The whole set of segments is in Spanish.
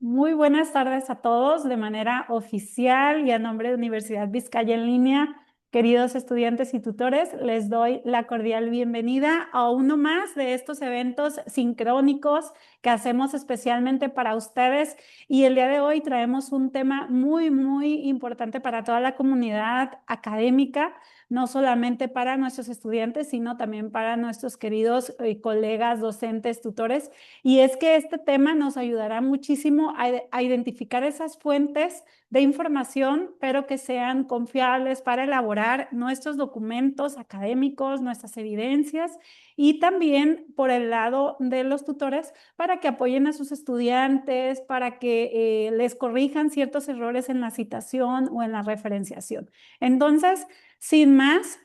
Muy buenas tardes a todos de manera oficial y a nombre de Universidad Vizcaya en línea. Queridos estudiantes y tutores, les doy la cordial bienvenida a uno más de estos eventos sincrónicos que hacemos especialmente para ustedes. Y el día de hoy traemos un tema muy importante para toda la comunidad académica, no solamente para nuestros estudiantes, sino también para nuestros queridos colegas, docentes, tutores. Y es que este tema nos ayudará muchísimo a identificar esas fuentes de información, pero que sean confiables para elaborar nuestros documentos académicos, nuestras evidencias, y también por el lado de los tutores para que apoyen a sus estudiantes, para que les corrijan ciertos errores en la citación o en la referenciación. Entonces, sin más,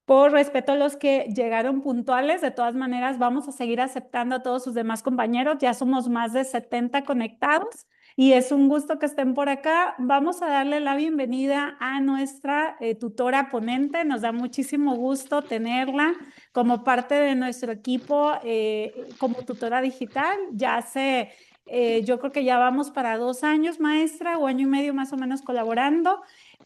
por respeto a los que llegaron puntuales, de todas maneras vamos a seguir aceptando a todos sus demás compañeros. Ya somos más de 70 conectados y es un gusto que estén por acá. Vamos a darle la bienvenida a nuestra tutora ponente. Nos da muchísimo gusto tenerla como parte de nuestro equipo como tutora digital. Yo creo que ya vamos para 2 años, maestra, o año y medio más o menos colaborando.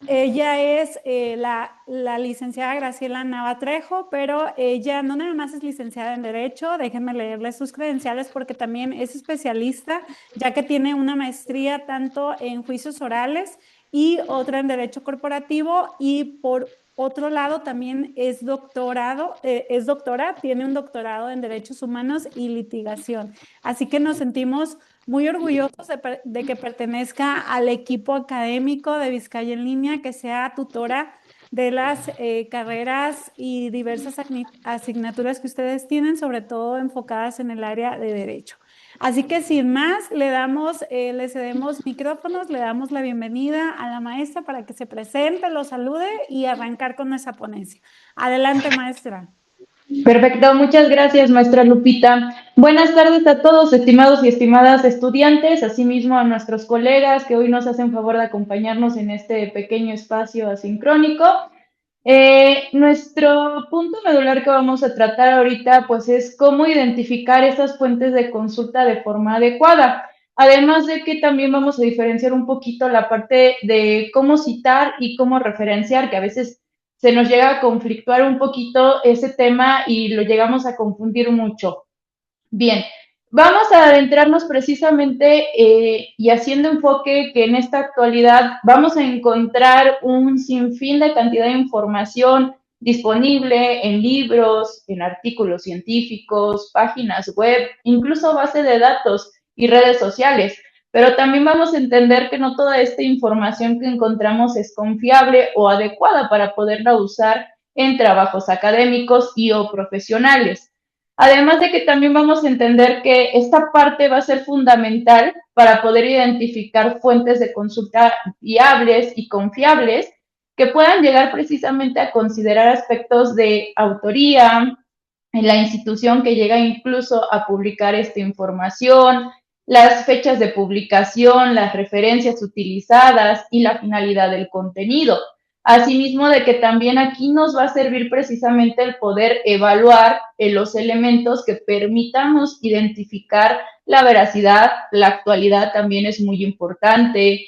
Ella es la licenciada Graciela Nava Trejo, pero ella no nada más es licenciada en Derecho. Déjenme leerle sus credenciales porque también es especialista, ya que tiene una maestría tanto en juicios orales y otra en Derecho Corporativo, y por otro lado también es doctora, tiene un doctorado en Derechos Humanos y Litigación. Así que nos sentimos muy orgullosos de que pertenezca al equipo académico de Vizcaya en línea, que sea tutora de las carreras y diversas asignaturas que ustedes tienen, sobre todo enfocadas en el área de derecho. Así que sin más, le cedemos micrófonos, le damos la bienvenida a la maestra para que se presente, lo salude y arrancar con nuestra ponencia. Adelante, maestra. Perfecto, muchas gracias, maestra Lupita. Buenas tardes a todos, estimados y estimadas estudiantes, asimismo a nuestros colegas que hoy nos hacen favor de acompañarnos en este pequeño espacio asincrónico. Nuestro punto medular que vamos a tratar ahorita, pues, es cómo identificar esas fuentes de consulta de forma adecuada. Además de que también vamos a diferenciar un poquito la parte de cómo citar y cómo referenciar, que a veces se nos llega a conflictuar un poquito ese tema y lo llegamos a confundir mucho. Bien, vamos a adentrarnos precisamente y haciendo enfoque que en esta actualidad vamos a encontrar un sinfín de cantidad de información disponible en libros, en artículos científicos, páginas web, incluso base de datos y redes sociales. Pero también vamos a entender que no toda esta información que encontramos es confiable o adecuada para poderla usar en trabajos académicos y o profesionales. Además de que también vamos a entender que esta parte va a ser fundamental para poder identificar fuentes de consulta viables y confiables que puedan llegar precisamente a considerar aspectos de autoría en la institución que llega incluso a publicar esta información, las fechas de publicación, las referencias utilizadas y la finalidad del contenido. Asimismo, de que también aquí nos va a servir precisamente el poder evaluar los elementos que permitamos identificar la veracidad, la actualidad también es muy importante,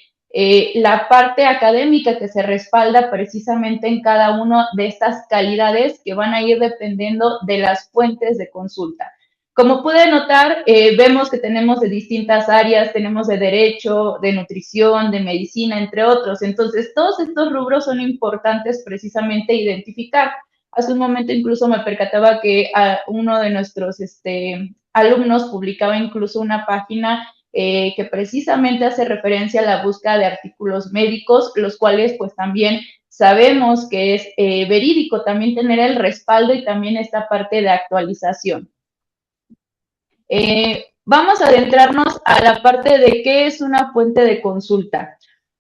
la parte académica que se respalda precisamente en cada una de estas calidades que van a ir dependiendo de las fuentes de consulta. Como puede notar, vemos que tenemos de distintas áreas, tenemos de derecho, de nutrición, de medicina, entre otros. Entonces, todos estos rubros son importantes precisamente identificar. Hace un momento incluso me percataba que uno de nuestros alumnos publicaba incluso una página que precisamente hace referencia a la búsqueda de artículos médicos, los cuales pues también sabemos que es verídico también tener el respaldo y también esta parte de actualización. Vamos a adentrarnos a la parte de qué es una fuente de consulta.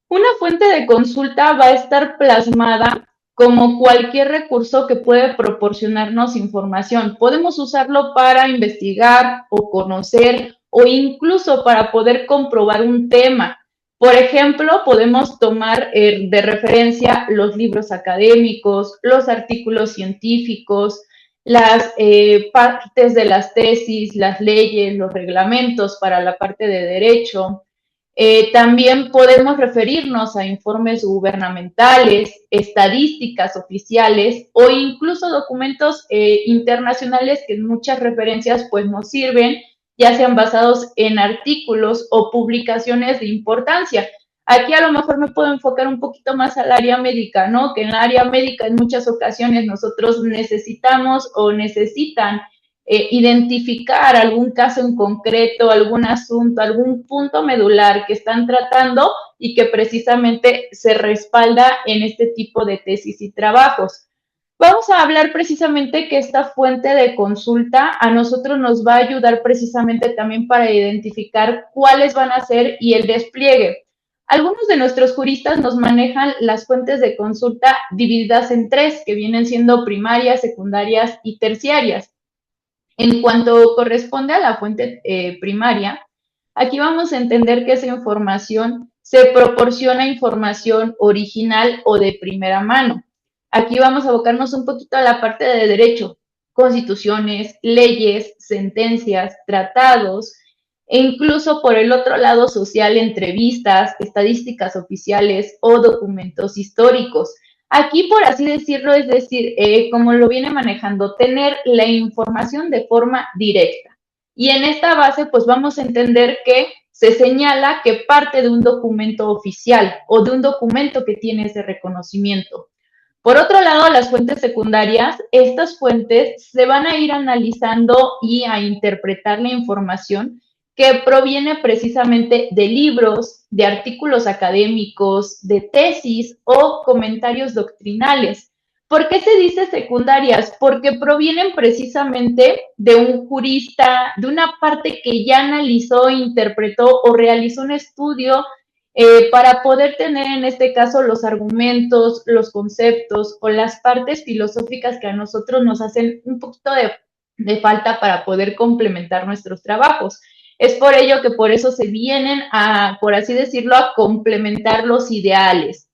Una fuente de consulta va a estar plasmada como cualquier recurso que puede proporcionarnos información. Podemos usarlo para investigar o conocer o incluso para poder comprobar un tema. Por ejemplo, podemos tomar de referencia los libros académicos, los artículos científicos, las partes de las tesis, las leyes, los reglamentos para la parte de derecho, También podemos referirnos a informes gubernamentales, estadísticas oficiales o incluso documentos internacionales que en muchas referencias pues nos sirven, ya sean basados en artículos o publicaciones de importancia. Aquí a lo mejor me puedo enfocar un poquito más al área médica, ¿no? Que en el área médica en muchas ocasiones nosotros necesitamos o necesitan identificar algún caso en concreto, algún asunto, algún punto medular que están tratando y que precisamente se respalda en este tipo de tesis y trabajos. Vamos a hablar precisamente que esta fuente de consulta a nosotros nos va a ayudar precisamente también para identificar cuáles van a ser y el despliegue. Algunos de nuestros juristas nos manejan las fuentes de consulta divididas en tres, que vienen siendo primarias, secundarias y terciarias. En cuanto corresponde a la fuente primaria, aquí vamos a entender que esa información se proporciona información original o de primera mano. Aquí vamos a abocarnos un poquito a la parte de derecho, constituciones, leyes, sentencias, tratados, e incluso por el otro lado social, entrevistas, estadísticas oficiales o documentos históricos. Aquí, por así decirlo, es decir, como lo viene manejando, tener la información de forma directa. Y en esta base, pues vamos a entender que se señala que parte de un documento oficial o de un documento que tiene ese reconocimiento. Por otro lado, las fuentes secundarias, estas fuentes se van a ir analizando y a interpretar la información que proviene precisamente de libros, de artículos académicos, de tesis o comentarios doctrinales. ¿Por qué se dice secundarias? Porque provienen precisamente de un jurista, de una parte que ya analizó, interpretó o realizó un estudio para poder tener en este caso los argumentos, los conceptos o las partes filosóficas que a nosotros nos hacen un poquito de falta para poder complementar nuestros trabajos. Es por ello que por eso se vienen a, por así decirlo, a complementar los ideales.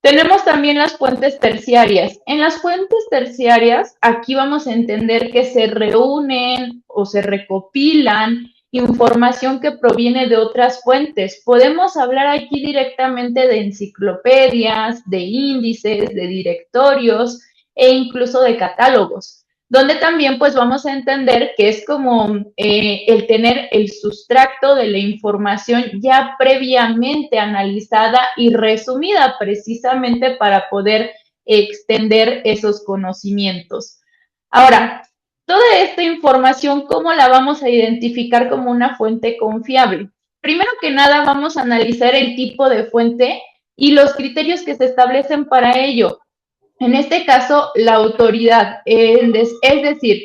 Tenemos también las fuentes terciarias. En las fuentes terciarias, aquí vamos a entender que se reúnen o se recopilan información que proviene de otras fuentes. Podemos hablar aquí directamente de enciclopedias, de índices, de directorios e incluso de catálogos, donde también pues vamos a entender que es como el tener el sustracto de la información ya previamente analizada y resumida precisamente para poder extender esos conocimientos. Ahora, toda esta información, ¿cómo la vamos a identificar como una fuente confiable? Primero que nada, vamos a analizar el tipo de fuente y los criterios que se establecen para ello. En este caso, la autoridad, es decir,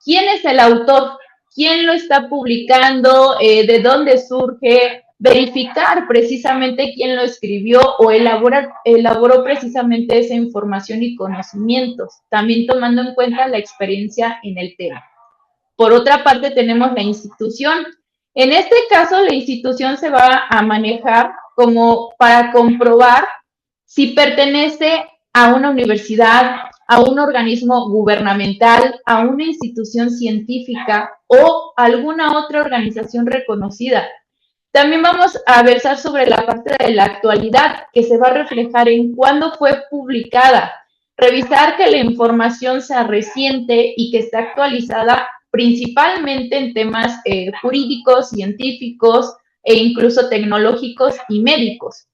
quién es el autor, quién lo está publicando, de dónde surge, verificar precisamente quién lo escribió o elaboró precisamente esa información y conocimientos, también tomando en cuenta la experiencia en el tema. Por otra parte, tenemos la institución. En este caso, la institución se va a manejar como para comprobar si pertenece a una universidad, a un organismo gubernamental, a una institución científica o alguna otra organización reconocida. También vamos a versar sobre la parte de la actualidad, que se va a reflejar en cuándo fue publicada. Revisar que la información sea reciente y que esté actualizada principalmente en temas jurídicos, científicos e incluso tecnológicos y médicos.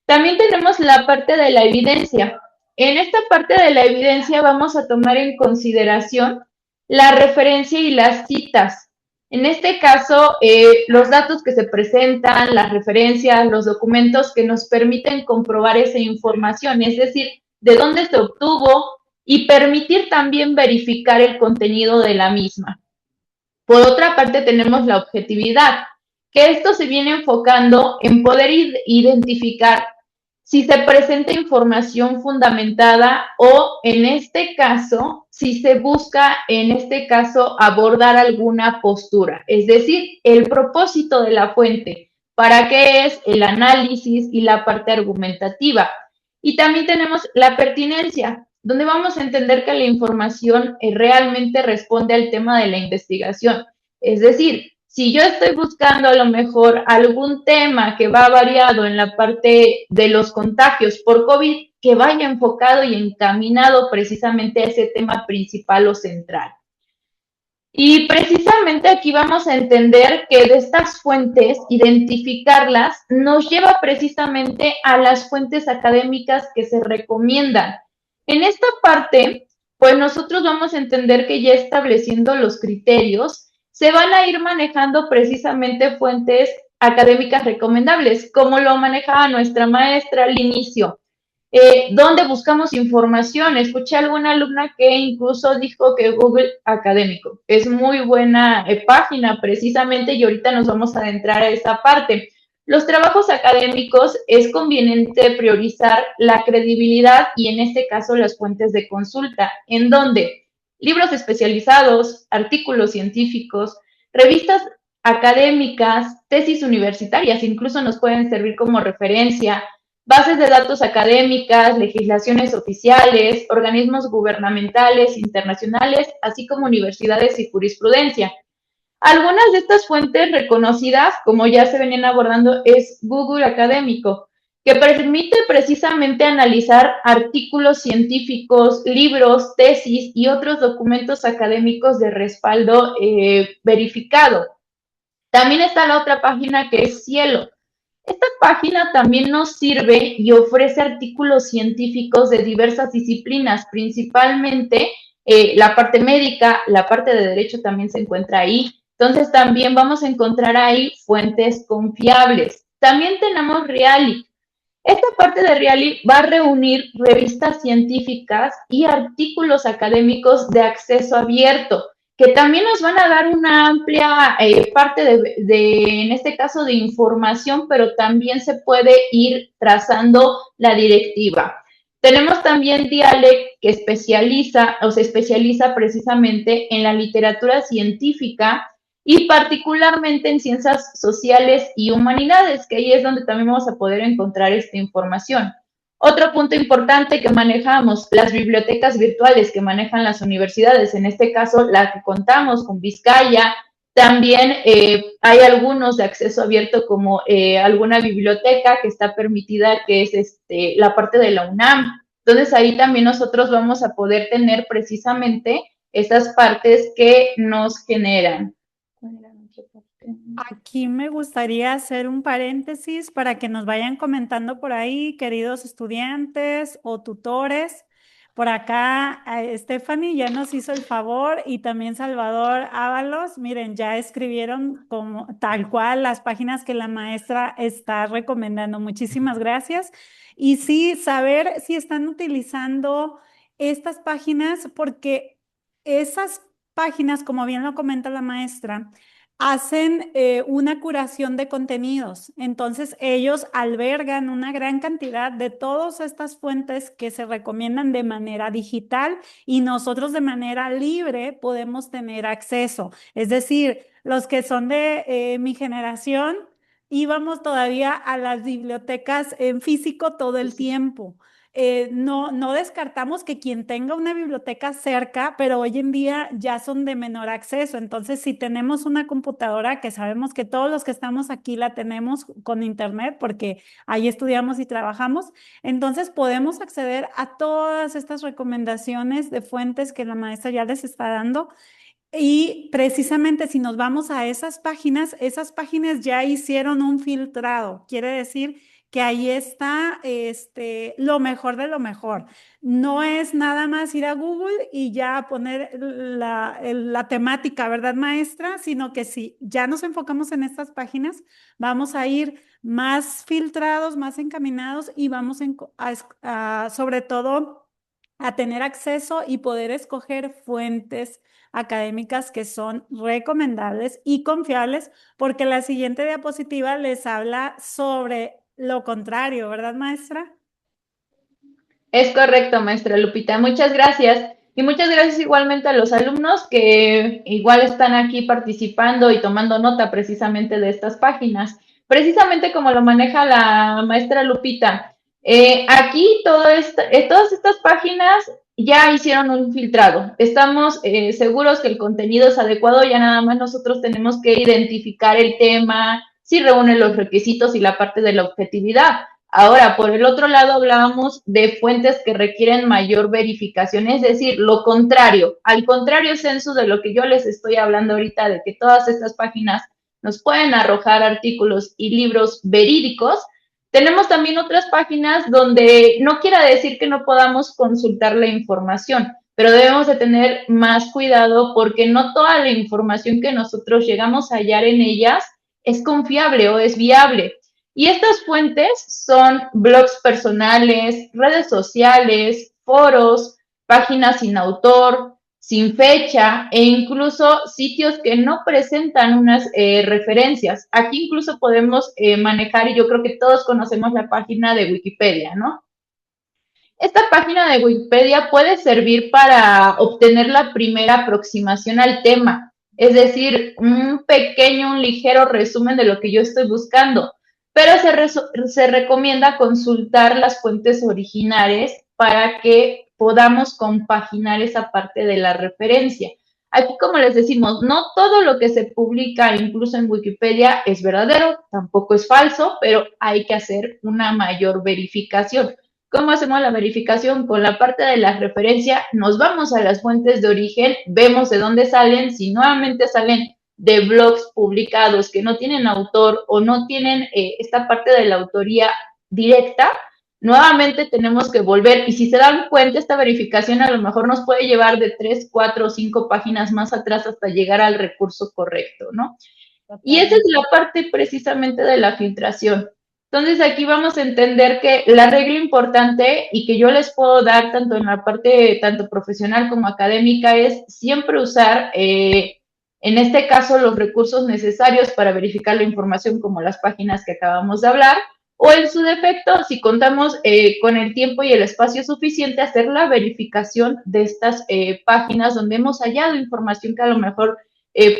También tenemos la parte de la evidencia. En esta parte de la evidencia vamos a tomar en consideración la referencia y las citas. En este caso, los datos que se presentan, las referencias, los documentos que nos permiten comprobar esa información, es decir, de dónde se obtuvo y permitir también verificar el contenido de la misma. Por otra parte, tenemos la objetividad, que esto se viene enfocando en poder identificar si se presenta información fundamentada o, en este caso, si se busca, en este caso, abordar alguna postura, es decir, el propósito de la fuente, para qué es el análisis y la parte argumentativa. Y también tenemos la pertinencia, donde vamos a entender que la información realmente responde al tema de la investigación. Es decir, Si yo estoy buscando a lo mejor algún tema que va variado en la parte de los contagios por COVID, que vaya enfocado y encaminado precisamente a ese tema principal o central. Y precisamente aquí vamos a entender que de estas fuentes, identificarlas, nos lleva precisamente a las fuentes académicas que se recomiendan. En esta parte, pues nosotros vamos a entender que ya estableciendo los criterios, se van a ir manejando precisamente fuentes académicas recomendables, como lo manejaba nuestra maestra al inicio. ¿Dónde buscamos información? Escuché a alguna alumna que incluso dijo que Google Académico es muy buena página precisamente y ahorita nos vamos a adentrar a esa parte. Los trabajos académicos es conveniente priorizar la credibilidad y en este caso las fuentes de consulta, en donde libros especializados, artículos científicos, revistas académicas, tesis universitarias, incluso nos pueden servir como referencia, bases de datos académicas, legislaciones oficiales, organismos gubernamentales, internacionales, así como universidades y jurisprudencia. Algunas de estas fuentes reconocidas, como ya se venían abordando, es Google Académico, que permite precisamente analizar artículos científicos, libros, tesis y otros documentos académicos de respaldo verificado. También está la otra página que es Cielo. Esta página también nos sirve y ofrece artículos científicos de diversas disciplinas, principalmente la parte médica, la parte de derecho también se encuentra ahí. Entonces también vamos a encontrar ahí fuentes confiables. También tenemos Reali. Esta parte de Reali va a reunir revistas científicas y artículos académicos de acceso abierto, que también nos van a dar una amplia parte en este caso, de información, pero también se puede ir trazando la directiva. Tenemos también Dialect, que especializa o se especializa precisamente en la literatura científica y particularmente en ciencias sociales y humanidades, que ahí es donde también vamos a poder encontrar esta información. Otro punto importante que manejamos, las bibliotecas virtuales que manejan las universidades, en este caso la que contamos con Vizcaya, también hay algunos de acceso abierto como alguna biblioteca que está permitida, que es la parte de la UNAM. Entonces ahí también nosotros vamos a poder tener precisamente esas partes que nos generan. Aquí me gustaría hacer un paréntesis para que nos vayan comentando por ahí, queridos estudiantes o tutores. Por acá, Stephanie ya nos hizo el favor y también Salvador Ábalos. Miren, ya escribieron como tal cual las páginas que la maestra está recomendando. Muchísimas gracias. Y sí, saber si están utilizando estas páginas porque esas páginas, como bien lo comenta la maestra, hacen una curación de contenidos. Entonces, ellos albergan una gran cantidad de todas estas fuentes que se recomiendan de manera digital y nosotros de manera libre podemos tener acceso. Es decir, los que son de mi generación, íbamos todavía a las bibliotecas en físico todo el tiempo. No descartamos que quien tenga una biblioteca cerca, pero hoy en día ya son de menor acceso. Entonces, si tenemos una computadora, que sabemos que todos los que estamos aquí la tenemos con internet, porque ahí estudiamos y trabajamos, entonces podemos acceder a todas estas recomendaciones de fuentes que la maestra ya les está dando. Y precisamente si nos vamos a esas páginas ya hicieron un filtrado. Quiere decir que ahí está lo mejor de lo mejor. No es nada más ir a Google y ya poner la temática, ¿verdad, maestra? Sino que si ya nos enfocamos en estas páginas, vamos a ir más filtrados, más encaminados y vamos sobre todo a tener acceso y poder escoger fuentes académicas que son recomendables y confiables, porque la siguiente diapositiva les habla sobre lo contrario, ¿verdad, maestra? Es correcto, maestra Lupita. Muchas gracias. Y muchas gracias igualmente a los alumnos que igual están aquí participando y tomando nota precisamente de estas páginas. Precisamente como lo maneja la maestra Lupita. Aquí todas estas páginas ya hicieron un filtrado. Estamos seguros que el contenido es adecuado, ya nada más nosotros tenemos que identificar el tema, si reúne los requisitos y la parte de la objetividad. Ahora, por el otro lado, hablábamos de fuentes que requieren mayor verificación, es decir, lo contrario, al contrario censo de lo que yo les estoy hablando ahorita, de que todas estas páginas nos pueden arrojar artículos y libros verídicos. Tenemos también otras páginas donde no quiere decir que no podamos consultar la información, pero debemos de tener más cuidado porque no toda la información que nosotros llegamos a hallar en ellas es confiable o es viable. Y estas fuentes son blogs personales, redes sociales, foros, páginas sin autor, sin fecha e incluso sitios que no presentan unas referencias. Aquí incluso podemos manejar, y yo creo que todos conocemos la página de Wikipedia, ¿no? Esta página de Wikipedia puede servir para obtener la primera aproximación al tema, es decir, un pequeño, un ligero resumen de lo que yo estoy buscando, pero se recomienda consultar las fuentes originales para que podamos compaginar esa parte de la referencia. Aquí, como les decimos, no todo lo que se publica incluso en Wikipedia es verdadero, tampoco es falso, pero hay que hacer una mayor verificación. ¿Cómo hacemos la verificación? Con la parte de la referencia, nos vamos a las fuentes de origen, vemos de dónde salen, si nuevamente salen de blogs publicados que no tienen autor o no tienen esta parte de la autoría directa, nuevamente tenemos que volver, y si se dan cuenta, esta verificación a lo mejor nos puede llevar de 3, 4 o 5 páginas más atrás hasta llegar al recurso correcto, ¿no? Y esa es la parte precisamente de la filtración. Entonces aquí vamos a entender que la regla importante y que yo les puedo dar tanto en la parte tanto profesional como académica es siempre usar, en este caso, los recursos necesarios para verificar la información como las páginas que acabamos de hablar, o en su defecto, si contamos con el tiempo y el espacio suficiente, hacer la verificación de estas páginas donde hemos hallado información que a lo mejor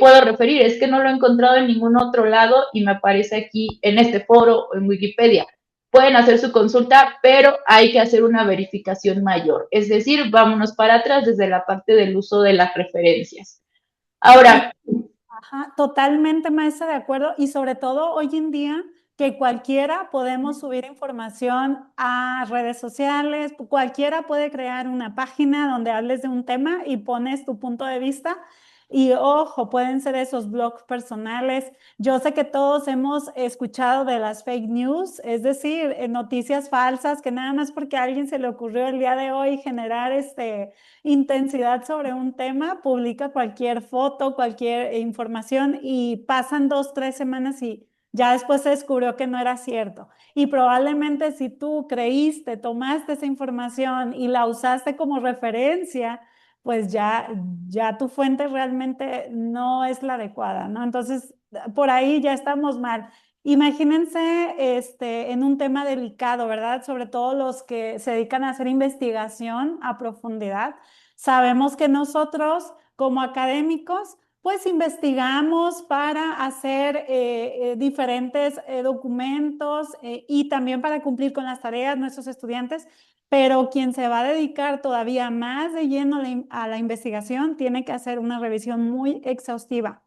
puedo referir, es que no lo he encontrado en ningún otro lado y me aparece aquí en este foro o en Wikipedia. Pueden hacer su consulta, pero hay que hacer una verificación mayor. Es decir, vámonos para atrás desde la parte del uso de las referencias. Ahora. Ajá, totalmente, maestra, de acuerdo. Y sobre todo hoy en día que cualquiera podemos subir información a redes sociales, cualquiera puede crear una página donde hables de un tema y pones tu punto de vista. Y ojo, pueden ser esos blogs personales. Yo sé que todos hemos escuchado de las fake news, es decir, noticias falsas que nada más porque a alguien se le ocurrió el día de hoy generar intensidad sobre un tema, publica cualquier foto, cualquier información y pasan 2, 3 semanas y ya después se descubrió que no era cierto. Y probablemente si tú creíste, tomaste esa información y la usaste como referencia, pues ya tu fuente realmente no es la adecuada, ¿no? Entonces, por ahí ya estamos mal. Imagínense en un tema delicado, ¿verdad? Sobre todo los que se dedican a hacer investigación a profundidad. Sabemos que nosotros, como académicos, pues investigamos para hacer diferentes documentos y también para cumplir con las tareas de nuestros estudiantes, pero quien se va a dedicar todavía más de lleno a la investigación tiene que hacer una revisión muy exhaustiva.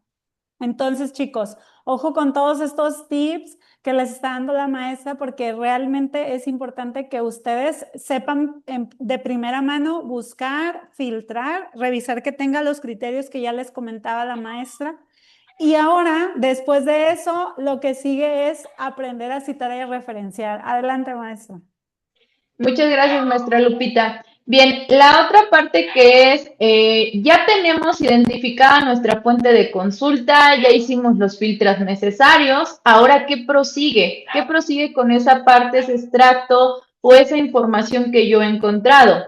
Entonces, chicos, ojo con todos estos tips que les está dando la maestra porque realmente es importante que ustedes sepan de primera mano buscar, filtrar, revisar que tenga los criterios que ya les comentaba la maestra. Y ahora, después de eso, lo que sigue es aprender a citar y a referenciar. Adelante, maestra. Muchas gracias, maestra Lupita. Bien, la otra parte que es, ya tenemos identificada nuestra fuente de consulta, ya hicimos los filtros necesarios, ahora ¿qué prosigue? ¿Qué prosigue con esa parte, ese extracto o esa información que yo he encontrado?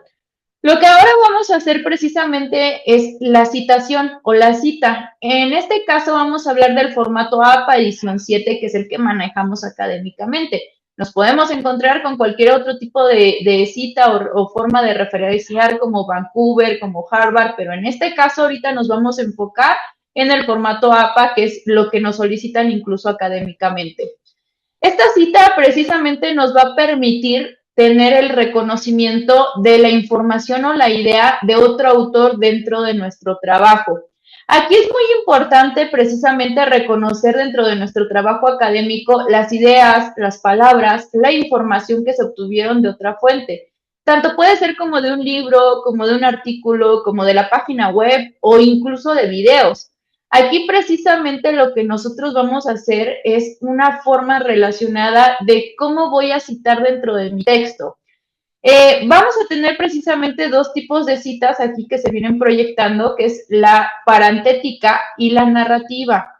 Lo que ahora vamos a hacer precisamente es la citación o la cita. En este caso vamos a hablar del formato APA edición 7, que es el que manejamos académicamente. Nos podemos encontrar con cualquier otro tipo de cita o forma de referenciar como Vancouver, como Harvard, pero en este caso ahorita nos vamos a enfocar en el formato APA, que es lo que nos solicitan incluso académicamente. Esta cita precisamente nos va a permitir tener el reconocimiento de la información o la idea de otro autor dentro de nuestro trabajo. Aquí es muy importante precisamente reconocer dentro de nuestro trabajo académico las ideas, las palabras, la información que se obtuvieron de otra fuente. Tanto puede ser como de un libro, como de un artículo, como de la página web o incluso de videos. Aquí precisamente lo que nosotros vamos a hacer es una forma relacionada de cómo voy a citar dentro de mi texto. Vamos a tener precisamente dos tipos de citas aquí que se vienen proyectando, que es la parantética y la narrativa.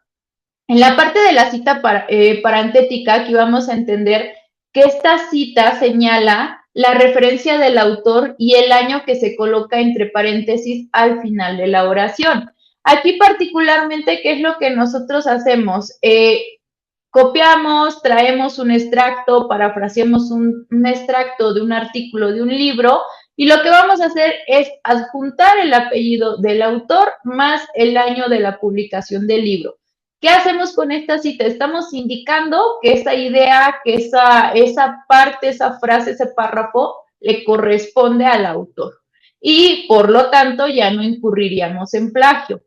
En la parte de la cita parantética, aquí vamos a entender que esta cita señala la referencia del autor y el año que se coloca entre paréntesis al final de la oración. Aquí particularmente, ¿qué es lo que nosotros hacemos? Copiamos, traemos un extracto, parafraseamos un extracto de un artículo de un libro y lo que vamos a hacer es adjuntar el apellido del autor más el año de la publicación del libro. ¿Qué hacemos con esta cita? Estamos indicando que esa idea, que esa parte, esa frase, ese párrafo le corresponde al autor y por lo tanto ya no incurriríamos en plagio.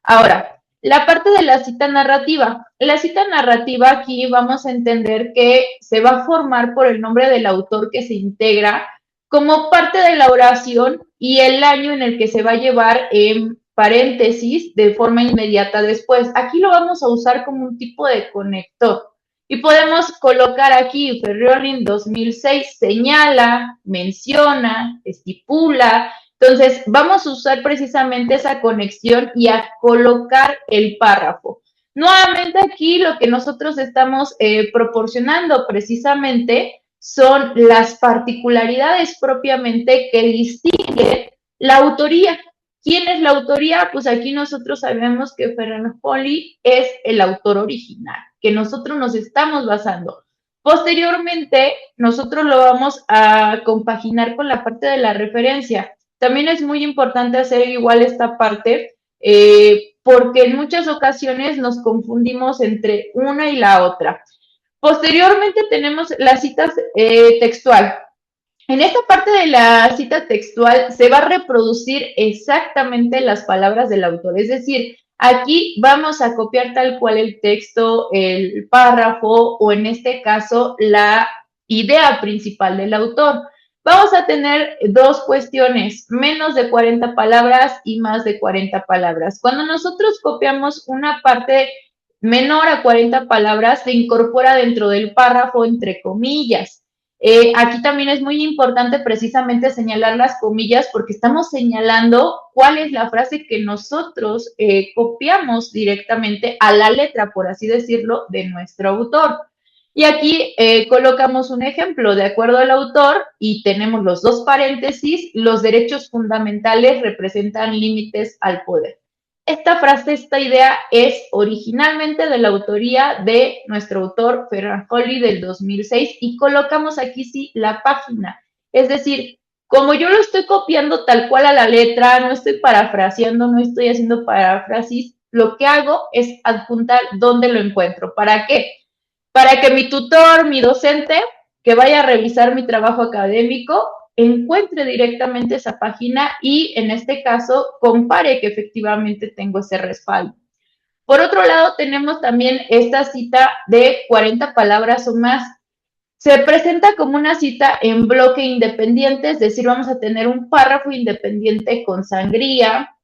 Ahora, la parte de la cita narrativa. La cita narrativa aquí vamos a entender que se va a formar por el nombre del autor que se integra como parte de la oración y el año en el que se va a llevar en paréntesis de forma inmediata después. Aquí lo vamos a usar como un tipo de conector. Y podemos colocar aquí Ferriorin 2006 señala, menciona, estipula. Entonces, vamos a usar precisamente esa conexión y a colocar el párrafo. Nuevamente aquí lo que nosotros estamos proporcionando precisamente son las particularidades propiamente que distinguen la autoría. ¿Quién es la autoría? Pues aquí nosotros sabemos que Ferrajoli es el autor original, que nosotros nos estamos basando. Posteriormente, nosotros lo vamos a compaginar con la parte de la referencia. También es muy importante hacer igual esta parte porque en muchas ocasiones nos confundimos entre una y la otra. Posteriormente tenemos la cita textual. En esta parte de la cita textual se va a reproducir exactamente las palabras del autor, es decir, aquí vamos a copiar tal cual el texto, el párrafo o en este caso la idea principal del autor. Vamos a tener dos cuestiones, menos de 40 palabras y más de 40 palabras. Cuando nosotros copiamos una parte menor a 40 palabras, se incorpora dentro del párrafo entre comillas. Aquí también es muy importante precisamente señalar las comillas porque estamos señalando cuál es la frase que nosotros copiamos directamente a la letra, por así decirlo, de nuestro autor. Y aquí colocamos un ejemplo, de acuerdo al autor, y tenemos los dos paréntesis, los derechos fundamentales representan límites al poder. Esta frase, esta idea es originalmente de la autoría de nuestro autor Ferrajoli del 2006 y colocamos aquí sí la página. Es decir, como yo lo estoy copiando tal cual a la letra, no estoy parafraseando, no estoy haciendo parafrasis, lo que hago es adjuntar dónde lo encuentro. ¿Para qué? Para que mi tutor, mi docente, que vaya a revisar mi trabajo académico, encuentre directamente esa página y en este caso compare que efectivamente tengo ese respaldo. Por otro lado, tenemos también esta cita de 40 palabras o más. Se presenta como una cita en bloque independiente, es decir, vamos a tener un párrafo independiente con sangría,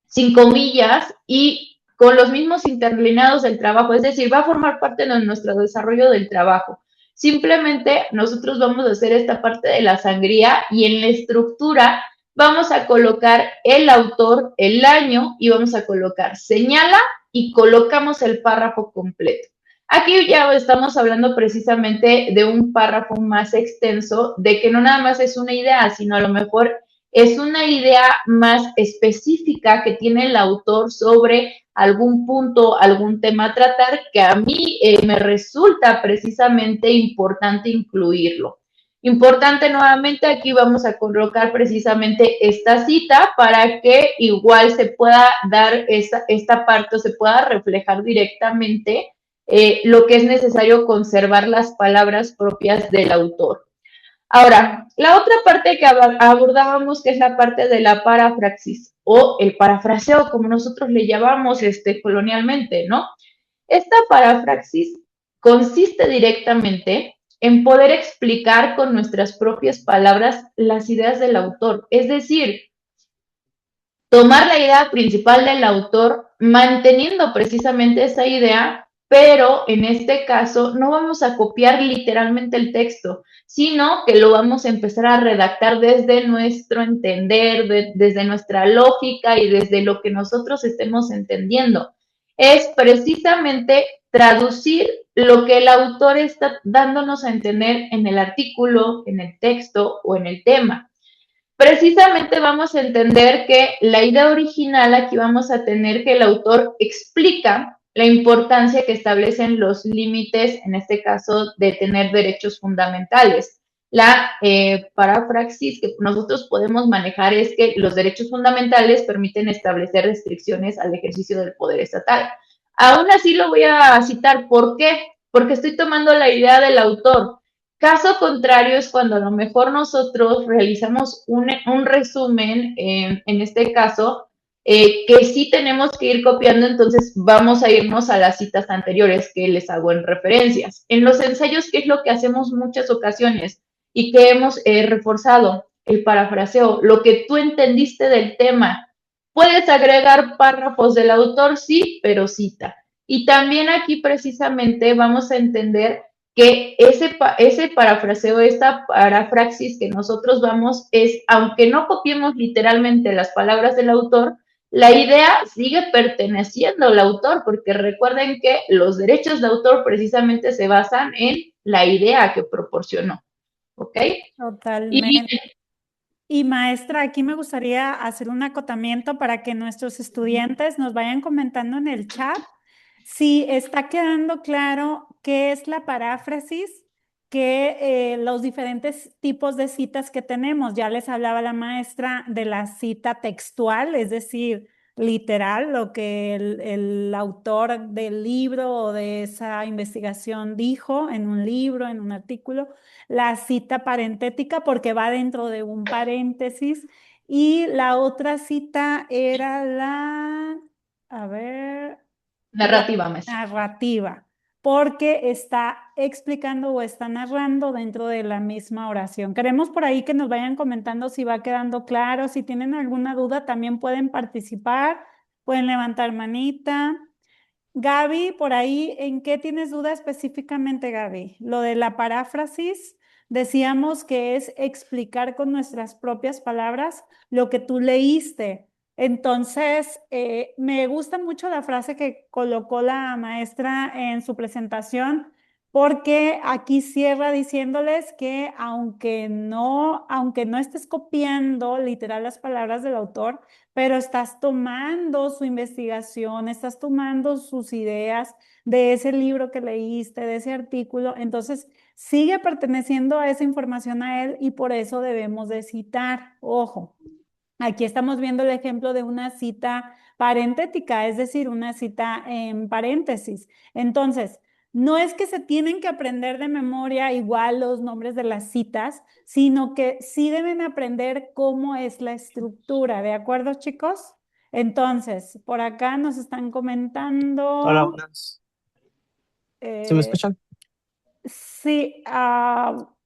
sin comillas y con los mismos interlineados del trabajo, es decir, va a formar parte de nuestro desarrollo del trabajo. Simplemente nosotros vamos a hacer esta parte de la sangría y en la estructura vamos a colocar el autor, el año y vamos a colocar señala y colocamos el párrafo completo. Aquí ya estamos hablando precisamente de un párrafo más extenso, de que no nada más es una idea, sino a lo mejor es una idea más específica que tiene el autor sobre algún punto, algún tema a tratar que a mí me resulta precisamente importante incluirlo. Importante nuevamente, aquí vamos a colocar precisamente esta cita para que igual se pueda dar esta parte o se pueda reflejar directamente lo que es necesario conservar las palabras propias del autor. Ahora, la otra parte que abordábamos, que es la parte de la parafraxis o el parafraseo, como nosotros le llamamos colonialmente, ¿no? Esta parafraxis consiste directamente en poder explicar con nuestras propias palabras las ideas del autor, es decir, tomar la idea principal del autor, manteniendo precisamente esa idea, pero en este caso no vamos a copiar literalmente el texto, sino que lo vamos a empezar a redactar desde nuestro entender, desde nuestra lógica y desde lo que nosotros estemos entendiendo. Es precisamente traducir lo que el autor está dándonos a entender en el artículo, en el texto o en el tema. Precisamente vamos a entender que la idea original, aquí vamos a tener que el autor explica la importancia que establecen los límites, en este caso, de tener derechos fundamentales. La paráfrasis que nosotros podemos manejar es que los derechos fundamentales permiten establecer restricciones al ejercicio del poder estatal. Aún así lo voy a citar. ¿Por qué? Porque estoy tomando la idea del autor. Caso contrario es cuando a lo mejor nosotros realizamos un resumen, en este caso, que sí tenemos que ir copiando, entonces vamos a irnos a las citas anteriores que les hago en referencias. En los ensayos, ¿qué es lo que hacemos muchas ocasiones y que hemos reforzado? El parafraseo, lo que tú entendiste del tema. Puedes agregar párrafos del autor, sí, pero cita. Y también aquí precisamente vamos a entender que ese parafraseo, esta parafraxis que nosotros vamos es, aunque no copiemos literalmente las palabras del autor, la idea sigue perteneciendo al autor, porque recuerden que los derechos de autor precisamente se basan en la idea que proporcionó. ¿Ok? Y Totalmente. Y maestra, aquí me gustaría hacer un acotamiento para que nuestros estudiantes nos vayan comentando en el chat si está quedando claro qué es la paráfrasis, que los diferentes tipos de citas que tenemos. Ya les hablaba la maestra de la cita textual, es decir, literal, lo que el autor del libro o de esa investigación dijo en un libro, en un artículo, la cita parentética porque va dentro de un paréntesis y la otra cita era a ver, la narrativa, maestra. narrativa, porque está explicando o está narrando dentro de la misma oración. Queremos por ahí que nos vayan comentando si va quedando claro, si tienen alguna duda también pueden participar, pueden levantar manita. Gaby, por ahí, ¿en qué tienes duda específicamente, Gaby? Lo de la paráfrasis, decíamos que es explicar con nuestras propias palabras lo que tú leíste. Entonces, me gusta mucho la frase que colocó la maestra en su presentación, porque aquí cierra diciéndoles que aunque no estés copiando literal las palabras del autor, pero estás tomando su investigación, estás tomando sus ideas de ese libro que leíste, de ese artículo, entonces sigue perteneciendo a esa información a él y por eso debemos de citar. Ojo, aquí estamos viendo el ejemplo de una cita parentética, es decir, una cita en paréntesis. Entonces, no es que se tienen que aprender de memoria igual los nombres de las citas, sino que sí deben aprender cómo es la estructura, ¿de acuerdo, chicos? Entonces, por acá nos están Hola, comentando, buenas. ¿Se me eh, escuchan? sí,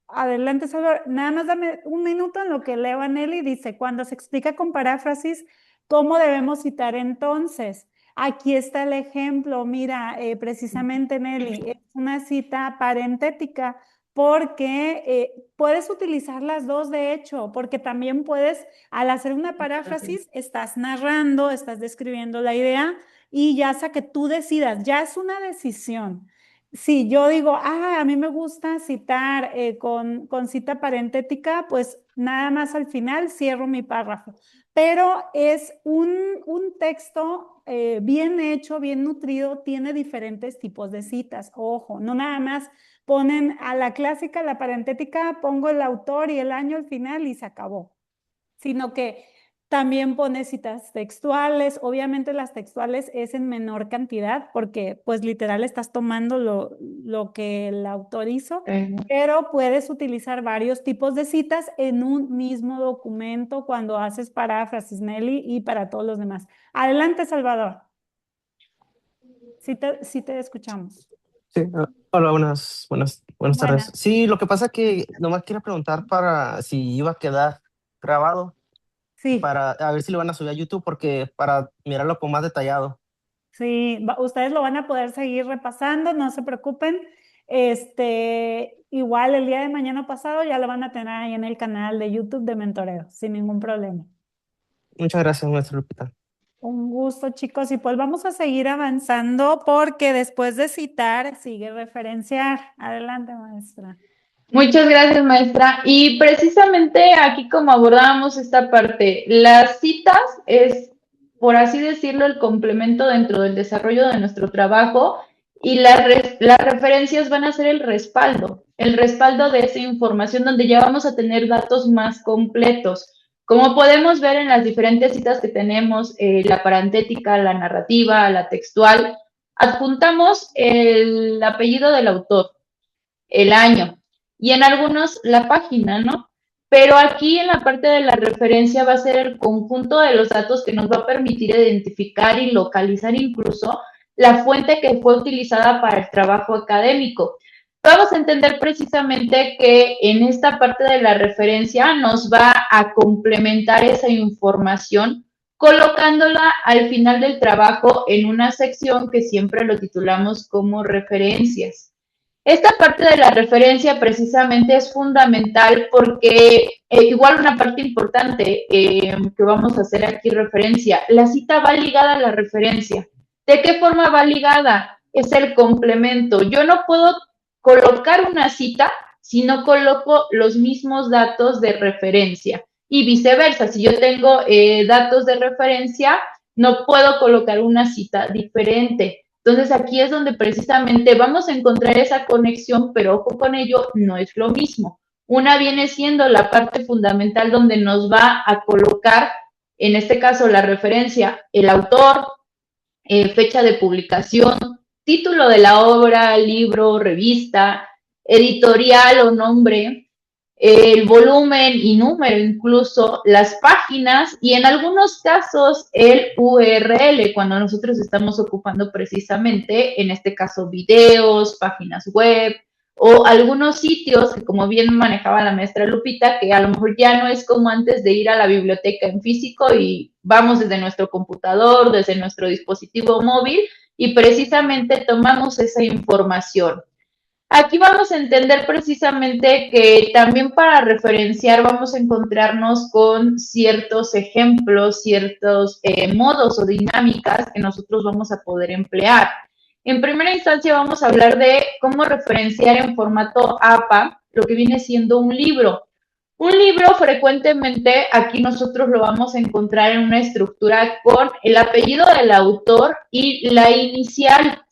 adelante, Salvador. Nada más dame un minuto en lo que leo a Nelly. Dice, cuando se explica con paráfrasis, ¿cómo debemos citar entonces? Aquí está el ejemplo. Mira, precisamente Nelly, es una cita parentética porque puedes utilizar las dos, de hecho, porque también puedes, al hacer una paráfrasis, estás narrando, estás describiendo la idea y ya sea que tú decidas, ya es una decisión. Si yo digo, a mí me gusta citar con cita parentética, pues nada más al final cierro mi párrafo. Pero es un texto bien hecho, bien nutrido, tiene diferentes tipos de citas. Ojo, no nada más ponen a la clásica, la parentética, pongo el autor y el año al final y se acabó, sino que También pone citas textuales. Obviamente las textuales es en menor cantidad porque pues literal estás tomando lo que el autor hizo, pero puedes utilizar varios tipos de citas en un mismo documento cuando haces paráfrasis, Nelly, y para todos los demás. Adelante, Salvador. Sí te escuchamos. Sí, hola, buenas tardes. Sí, lo que pasa que nomás quiero preguntar para si iba a quedar grabado, Sí. para a ver si lo van a subir a YouTube, porque para mirarlo con más detallado. Sí, ustedes lo van a poder seguir repasando, no se preocupen. Igual el día de mañana pasado ya lo van a tener ahí en el canal de YouTube de Mentoreo, sin ningún problema. Muchas gracias, maestra Lupita. Un gusto, chicos, y pues vamos a seguir avanzando porque después de citar sigue referenciar. Adelante, maestra. Muchas gracias, maestra. Y precisamente aquí como abordábamos esta parte, las citas es, por así decirlo, el complemento dentro del desarrollo de nuestro trabajo y las referencias van a ser el respaldo de esa información donde ya vamos a tener datos más completos. Como podemos ver en las diferentes citas que tenemos, la parantética, la narrativa, la textual, adjuntamos el apellido del autor, el año y en algunos la página, ¿no? Pero aquí en la parte de la referencia va a ser el conjunto de los datos que nos va a permitir identificar y localizar incluso la fuente que fue utilizada para el trabajo académico. Vamos a entender precisamente que en esta parte de la referencia nos va a complementar esa información colocándola al final del trabajo en una sección que siempre lo titulamos como referencias. Esta parte de la referencia precisamente es fundamental porque igual una parte importante que vamos a hacer aquí referencia, la cita va ligada a la referencia. ¿De qué forma va ligada? Es el complemento. Yo no puedo colocar una cita si no coloco los mismos datos de referencia y viceversa. Si yo tengo datos de referencia, no puedo colocar una cita diferente. Entonces aquí es donde precisamente vamos a encontrar esa conexión, pero ojo con ello, no es lo mismo. Una viene siendo la parte fundamental donde nos va a colocar, en este caso, la referencia, el autor, fecha de publicación, título de la obra, libro, revista, editorial o nombre, el volumen y número incluso, las páginas y en algunos casos el URL cuando nosotros estamos ocupando precisamente, en este caso, videos, páginas web o algunos sitios que como bien manejaba la maestra Lupita, que a lo mejor ya no es como antes de ir a la biblioteca en físico y vamos desde nuestro computador, desde nuestro dispositivo móvil y precisamente tomamos esa información. Aquí vamos a entender precisamente que también para referenciar vamos a encontrarnos con ciertos ejemplos, ciertos modos o dinámicas que nosotros vamos a poder emplear. En primera instancia vamos a hablar de cómo referenciar en formato APA lo que viene siendo un libro. Un libro frecuentemente aquí nosotros lo vamos a encontrar en una estructura con el apellido del autor y la inicial,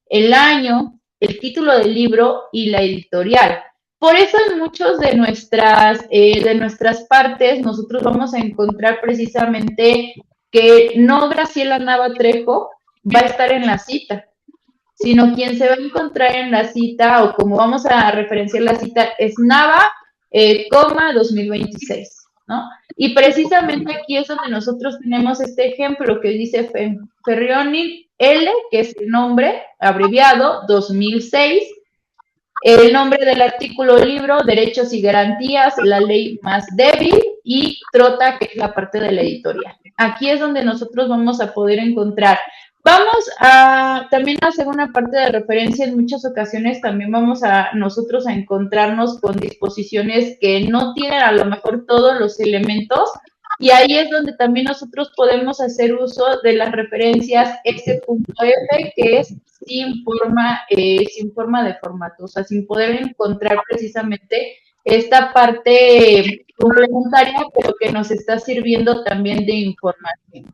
el año, el título del libro y la editorial. Por eso en muchos de nuestras partes nosotros vamos a encontrar precisamente que no Graciela Nava Trejo va a estar en la cita, sino quien se va a encontrar en la cita o como vamos a referenciar la cita es Nava, 2026, ¿no? Y precisamente aquí es donde nosotros tenemos este ejemplo que dice Ferrioni L, que es el nombre abreviado, 2006, el nombre del artículo libro, derechos y garantías, la ley más débil, y Trota, que es la parte de la editorial. Aquí es donde nosotros vamos a poder encontrar. Vamos a también hacer una parte de referencia. En muchas ocasiones también vamos a nosotros a encontrarnos con disposiciones que no tienen a lo mejor todos los elementos y ahí es donde también nosotros podemos hacer uso de las referencias S.F, que es sin forma de formato, o sea, sin poder encontrar precisamente esta parte complementaria, pero que nos está sirviendo también de información.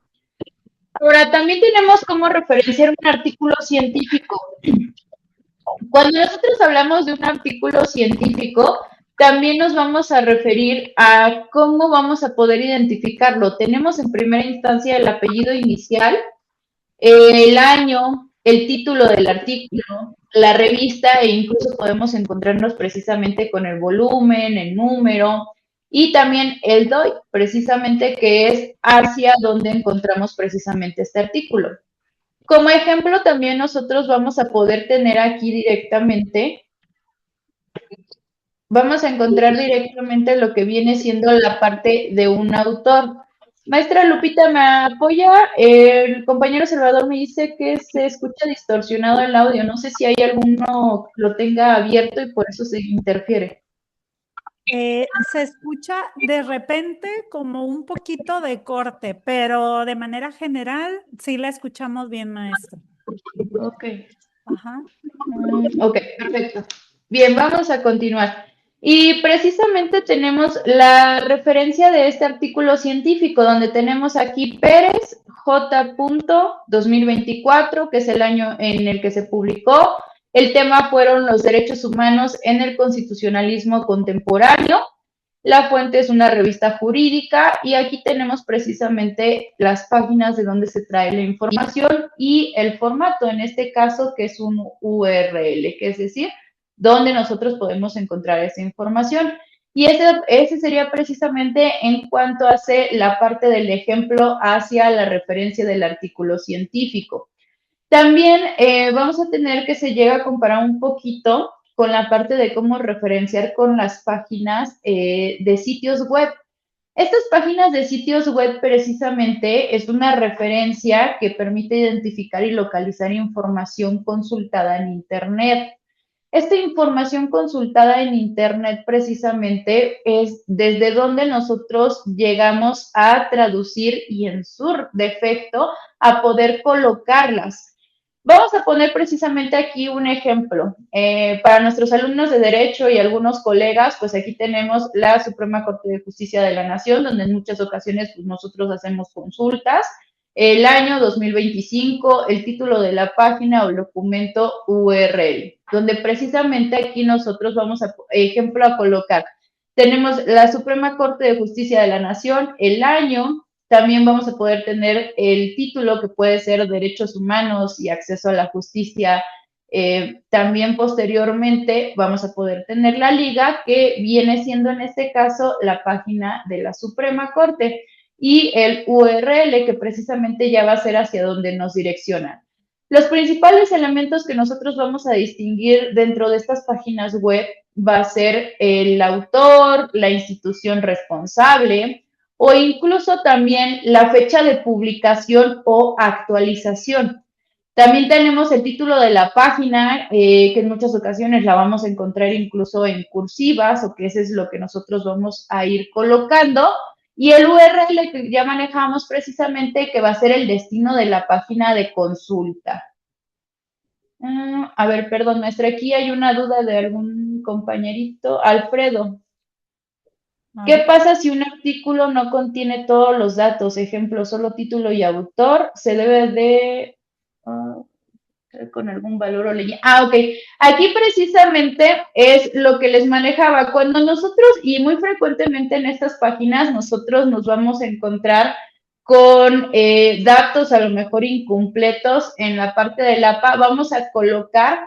Ahora, también tenemos como referenciar un artículo científico. Cuando nosotros hablamos de un artículo científico, también nos vamos a referir a cómo vamos a poder identificarlo. Tenemos en primera instancia el apellido inicial, el año, el título del artículo, la revista e incluso podemos encontrarnos precisamente con el volumen, el número y también el DOI, precisamente que es hacia donde encontramos precisamente este artículo. Como ejemplo, también nosotros vamos a poder tener aquí directamente, vamos a encontrar directamente lo que viene siendo la parte de un autor. Maestra Lupita, ¿me apoya? El compañero Salvador me dice que se escucha distorsionado el audio. No sé si hay alguno que lo tenga abierto y por eso se interfiere. Se escucha de repente como un poquito de corte, pero de manera general sí la escuchamos bien, maestra. Ok. Ajá. Ok, perfecto. Bien, vamos a continuar. Y precisamente tenemos la referencia de este artículo científico, donde tenemos aquí Pérez J. 2024, que es el año en el que se publicó. El tema fueron los derechos humanos en el constitucionalismo contemporáneo. La fuente es una revista jurídica y aquí tenemos precisamente las páginas de donde se trae la información y el formato, en este caso, que es un URL, que es decir, donde nosotros podemos encontrar esa información. Y ese sería precisamente en cuanto hace la parte del ejemplo hacia la referencia del artículo científico. También vamos a tener que se llega a comparar un poquito con la parte de cómo referenciar con las páginas de sitios web. Estas páginas de sitios web precisamente es una referencia que permite identificar y localizar información consultada en Internet. Esta información consultada en Internet precisamente es desde donde nosotros llegamos a traducir y en su defecto a poder colocarlas. Vamos a poner precisamente aquí un ejemplo. Para nuestros alumnos de Derecho y algunos colegas, pues aquí tenemos la Suprema Corte de Justicia de la Nación, donde en muchas ocasiones pues, nosotros hacemos consultas, el año 2025, el título de la página o el documento URL, donde precisamente aquí nosotros vamos a, ejemplo, a colocar. Tenemos la Suprema Corte de Justicia de la Nación, el año, también vamos a poder tener el título que puede ser Derechos Humanos y Acceso a la Justicia. También posteriormente vamos a poder tener la liga que viene siendo en este caso la página de la Suprema Corte y el URL que precisamente ya va a ser hacia donde nos direccionan. Los principales elementos que nosotros vamos a distinguir dentro de estas páginas web va a ser el autor, la institución responsable, o incluso también la fecha de publicación o actualización. También tenemos el título de la página, que en muchas ocasiones la vamos a encontrar incluso en cursivas, o que ese es lo que nosotros vamos a ir colocando. Y el URL que ya manejamos precisamente, que va a ser el destino de la página de consulta. A ver, perdón, maestra, aquí hay una duda de algún compañerito. Alfredo. ¿Qué pasa si un artículo no contiene todos los datos? Ejemplo, solo título y autor. Se debe de... con algún valor o leyenda. Ok. Aquí precisamente es lo que les manejaba. Cuando nosotros, y muy frecuentemente en estas páginas, nosotros nos vamos a encontrar con datos a lo mejor incompletos en la parte del APA. Vamos a colocar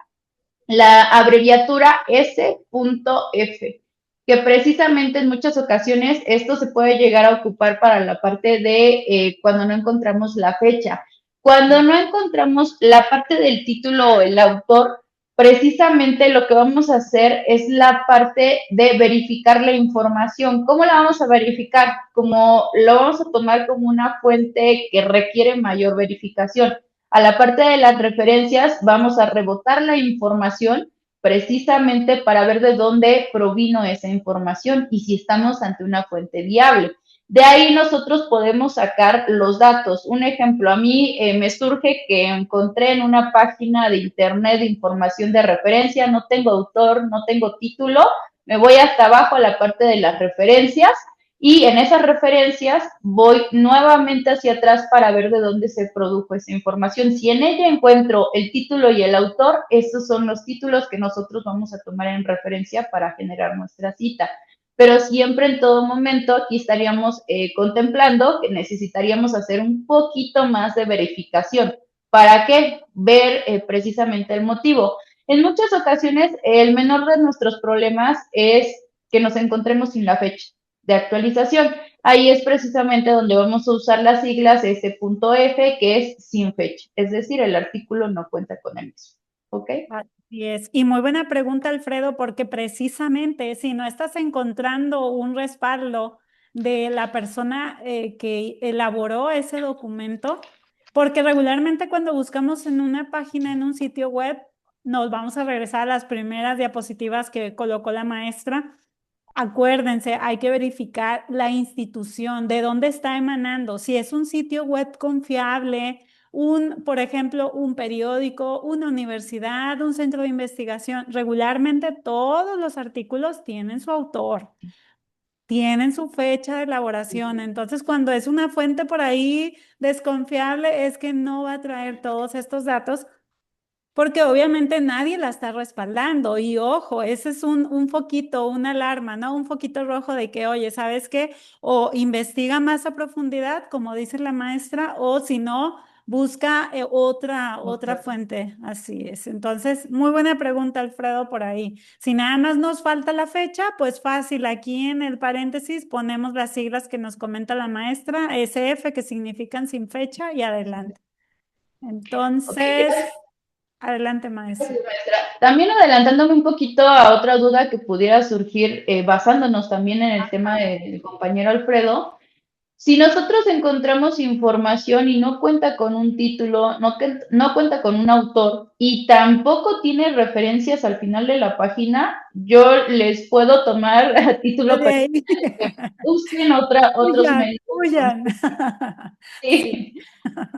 la abreviatura S.F, que precisamente en muchas ocasiones esto se puede llegar a ocupar para la parte de cuando no encontramos la fecha. Cuando no encontramos la parte del título o el autor, precisamente lo que vamos a hacer es la parte de verificar la información. ¿Cómo la vamos a verificar? Como lo vamos a tomar como una fuente que requiere mayor verificación. A la parte de las referencias vamos a rebotar la información precisamente para ver de dónde provino esa información y si estamos ante una fuente viable. De ahí nosotros podemos sacar los datos. Un ejemplo, a mí me surge que encontré en una página de internet de información de referencia, no tengo autor, no tengo título, me voy hasta abajo a la parte de las referencias Y en esas referencias voy nuevamente hacia atrás para ver de dónde se produjo esa información. Si en ella encuentro el título y el autor, esos son los títulos que nosotros vamos a tomar en referencia para generar nuestra cita. Pero siempre en todo momento aquí estaríamos contemplando que necesitaríamos hacer un poquito más de verificación. ¿Para qué? Ver precisamente el motivo. En muchas ocasiones, el menor de nuestros problemas es que nos encontremos sin la fecha de actualización. Ahí es precisamente donde vamos a usar las siglas S.F, que es sin fecha, es decir, el artículo no cuenta con el mismo. ¿Ok? Así es. Y muy buena pregunta, Alfredo, porque precisamente si no estás encontrando un respaldo de la persona que elaboró ese documento, porque regularmente cuando buscamos en una página, en un sitio web, nos vamos a regresar a las primeras diapositivas que colocó la maestra. Acuérdense, hay que verificar la institución, de dónde está emanando, si es un sitio web confiable, por ejemplo, un periódico, una universidad, un centro de investigación. Regularmente todos los artículos tienen su autor, tienen su fecha de elaboración. Entonces, cuando es una fuente por ahí desconfiable, es que no va a traer todos estos datos porque obviamente nadie la está respaldando. Y ojo, ese es un foquito, una alarma, ¿no? Un foquito rojo de que, oye, ¿sabes qué? O investiga más a profundidad, como dice la maestra, o si no, busca otra fuente. Así es. Entonces, muy buena pregunta, Alfredo, por ahí. Si nada más nos falta la fecha, pues fácil. Aquí en el paréntesis ponemos las siglas que nos comenta la maestra, SF, que significan sin fecha, y adelante. Entonces, Okay. adelante, maestra. También adelantándome un poquito a otra duda que pudiera surgir, basándonos también en el tema del compañero Alfredo, si nosotros encontramos información y no cuenta con un título, no cuenta con un autor y tampoco tiene referencias al final de la página, yo les puedo tomar a título De personal ahí. que busquen otros Huyan, medios. huyan. Sí. Sí,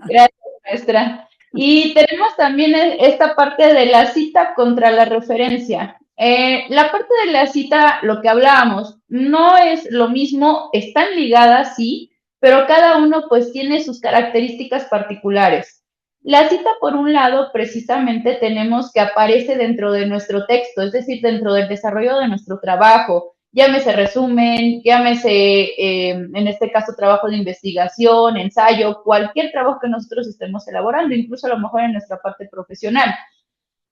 gracias, maestra. Y tenemos también esta parte de la cita contra la referencia. La parte de la cita, lo que hablábamos, no es lo mismo, están ligadas, sí, pero cada uno pues tiene sus características particulares. La cita, por un lado, precisamente tenemos que aparece dentro de nuestro texto, es decir, dentro del desarrollo de nuestro trabajo, llámese resumen, llámese, en este caso, trabajo de investigación, ensayo, cualquier trabajo que nosotros estemos elaborando, incluso a lo mejor en nuestra parte profesional.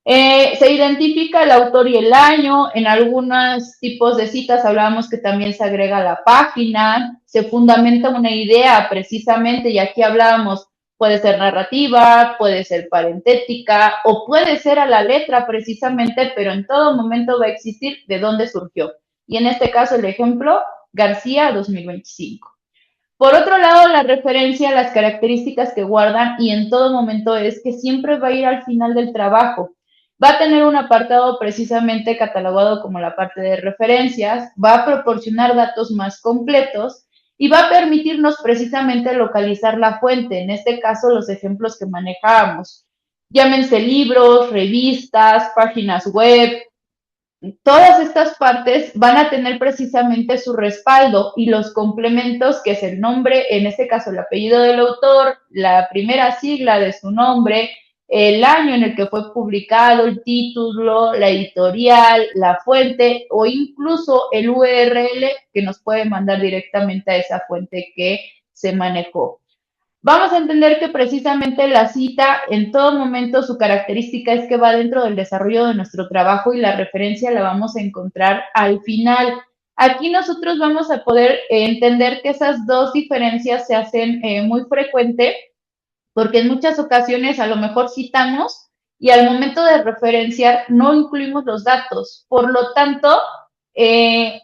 Se identifica el autor y el año. En algunos tipos de citas hablábamos que también se agrega la página, se fundamenta una idea precisamente, y aquí hablábamos, puede ser narrativa, puede ser parentética o puede ser a la letra precisamente, pero en todo momento va a existir de dónde surgió. Y en este caso el ejemplo, García 2025. Por otro lado, la referencia a las características que guardan y en todo momento es que siempre va a ir al final del trabajo. Va a tener un apartado precisamente catalogado como la parte de referencias, va a proporcionar datos más completos y va a permitirnos precisamente localizar la fuente, en este caso los ejemplos que manejábamos. Llámense libros, revistas, páginas web, todas estas partes van a tener precisamente su respaldo y los complementos, que es el nombre, en este caso el apellido del autor, la primera sigla de su nombre, el año en el que fue publicado, el título, la editorial, la fuente o incluso el URL que nos puede mandar directamente a esa fuente que se manejó. Vamos a entender que precisamente la cita, en todo momento, su característica es que va dentro del desarrollo de nuestro trabajo y la referencia la vamos a encontrar al final. Aquí nosotros vamos a poder entender que esas dos diferencias se hacen muy frecuente, porque en muchas ocasiones a lo mejor citamos y al momento de referenciar no incluimos los datos. Por lo tanto,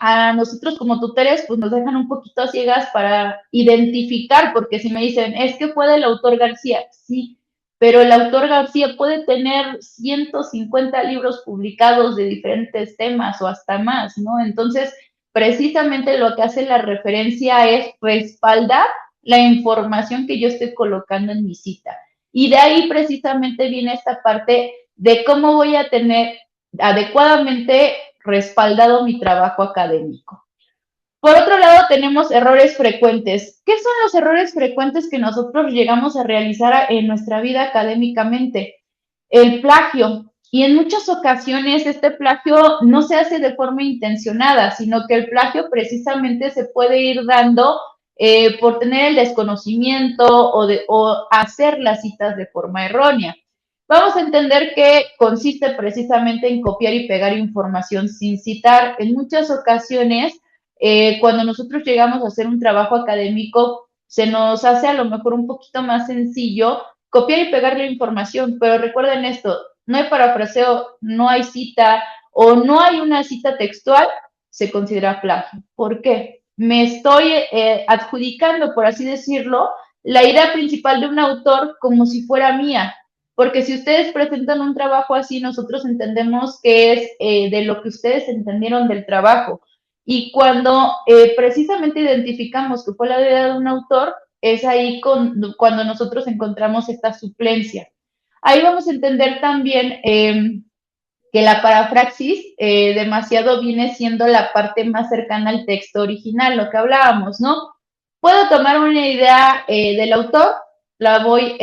a nosotros como tutores pues nos dejan un poquito ciegas para identificar, porque si me dicen, es que fue del autor García, sí, pero el autor García puede tener 150 libros publicados de diferentes temas o hasta más, ¿no? Entonces, precisamente lo que hace la referencia es respaldar la información que yo estoy colocando en mi cita. Y de ahí precisamente viene esta parte de cómo voy a tener adecuadamente respaldado mi trabajo académico. Por otro lado, tenemos errores frecuentes. ¿Qué son los errores frecuentes que nosotros llegamos a realizar en nuestra vida académicamente? El plagio. Y en muchas ocasiones este plagio no se hace de forma intencionada, sino que el plagio precisamente se puede ir dando por tener el desconocimiento o hacer las citas de forma errónea. Vamos a entender que consiste precisamente en copiar y pegar información sin citar. En muchas ocasiones, cuando nosotros llegamos a hacer un trabajo académico, se nos hace a lo mejor un poquito más sencillo copiar y pegar la información, pero recuerden esto, no hay parafraseo, no hay cita o no hay una cita textual, se considera plagio. ¿Por qué? Me estoy adjudicando, por así decirlo, la idea principal de un autor como si fuera mía. Porque si ustedes presentan un trabajo así, nosotros entendemos que es de lo que ustedes entendieron del trabajo. Y cuando precisamente identificamos que fue la idea de un autor, es ahí cuando nosotros encontramos esta suplencia. Ahí vamos a entender también que la parafraxis demasiado viene siendo la parte más cercana al texto original, lo que hablábamos, ¿no? Puedo tomar una idea del autor, la voy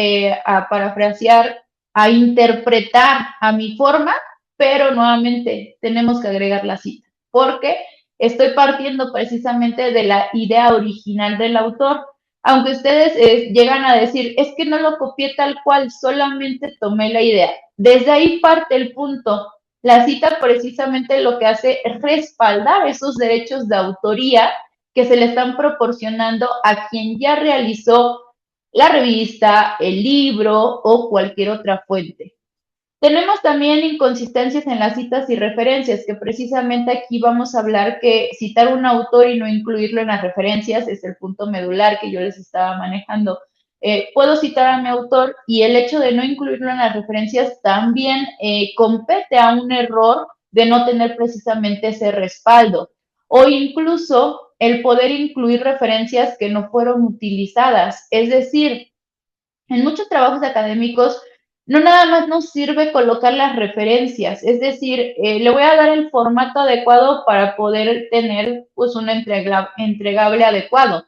a parafrasear, a interpretar a mi forma, pero nuevamente tenemos que agregar la cita, porque estoy partiendo precisamente de la idea original del autor. Aunque ustedes llegan a decir, es que no lo copié tal cual, solamente tomé la idea. Desde ahí parte el punto. La cita precisamente lo que hace es respaldar esos derechos de autoría que se le están proporcionando a quien ya realizó la revista, el libro o cualquier otra fuente. Tenemos también inconsistencias en las citas y referencias, que precisamente aquí vamos a hablar que citar un autor y no incluirlo en las referencias es el punto medular que yo les estaba manejando. Puedo citar a mi autor y el hecho de no incluirlo en las referencias también compete a un error de no tener precisamente ese respaldo. O incluso el poder incluir referencias que no fueron utilizadas. Es decir, en muchos trabajos académicos no nada más nos sirve colocar las referencias, es decir, le voy a dar el formato adecuado para poder tener pues un entregable adecuado.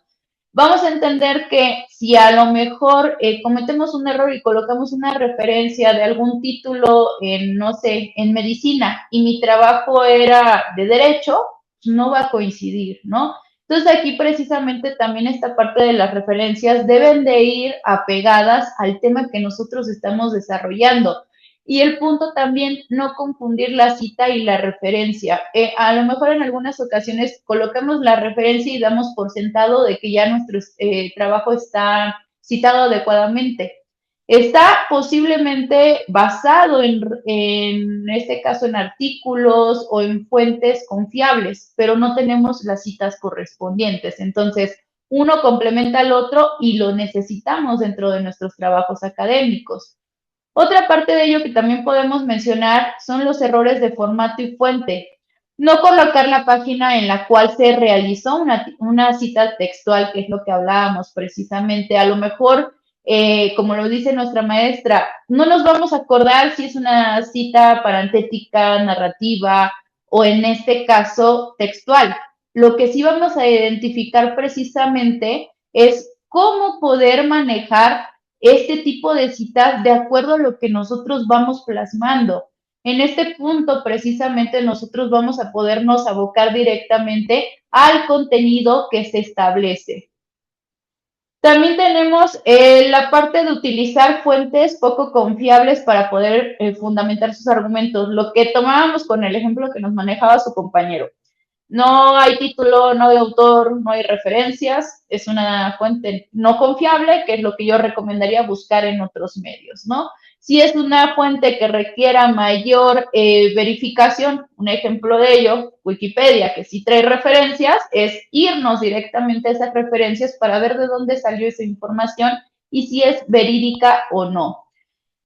Vamos a entender que si a lo mejor cometemos un error y colocamos una referencia de algún título en, no sé, en medicina y mi trabajo era de derecho, pues no va a coincidir, ¿no? Entonces aquí precisamente también esta parte de las referencias deben de ir apegadas al tema que nosotros estamos desarrollando. Y el punto también, no confundir la cita y la referencia. A lo mejor en algunas ocasiones colocamos la referencia y damos por sentado de que ya nuestro trabajo está citado adecuadamente. Está posiblemente basado en este caso en artículos o en fuentes confiables, pero no tenemos las citas correspondientes. Entonces, uno complementa al otro y lo necesitamos dentro de nuestros trabajos académicos. Otra parte de ello que también podemos mencionar son los errores de formato y fuente. No colocar la página en la cual se realizó una cita textual, que es lo que hablábamos precisamente. A lo mejor, como lo dice nuestra maestra, no nos vamos a acordar si es una cita parentética, narrativa o en este caso textual. Lo que sí vamos a identificar precisamente es cómo poder manejar este tipo de citas de acuerdo a lo que nosotros vamos plasmando. En este punto, precisamente, nosotros vamos a podernos abocar directamente al contenido que se establece. También tenemos la parte de utilizar fuentes poco confiables para poder fundamentar sus argumentos, lo que tomábamos con el ejemplo que nos manejaba su compañero. No hay título, no hay autor, no hay referencias, es una fuente no confiable, que es lo que yo recomendaría buscar en otros medios, ¿no? Si es una fuente que requiera mayor verificación, un ejemplo de ello, Wikipedia, que sí trae referencias, es irnos directamente a esas referencias para ver de dónde salió esa información y si es verídica o no.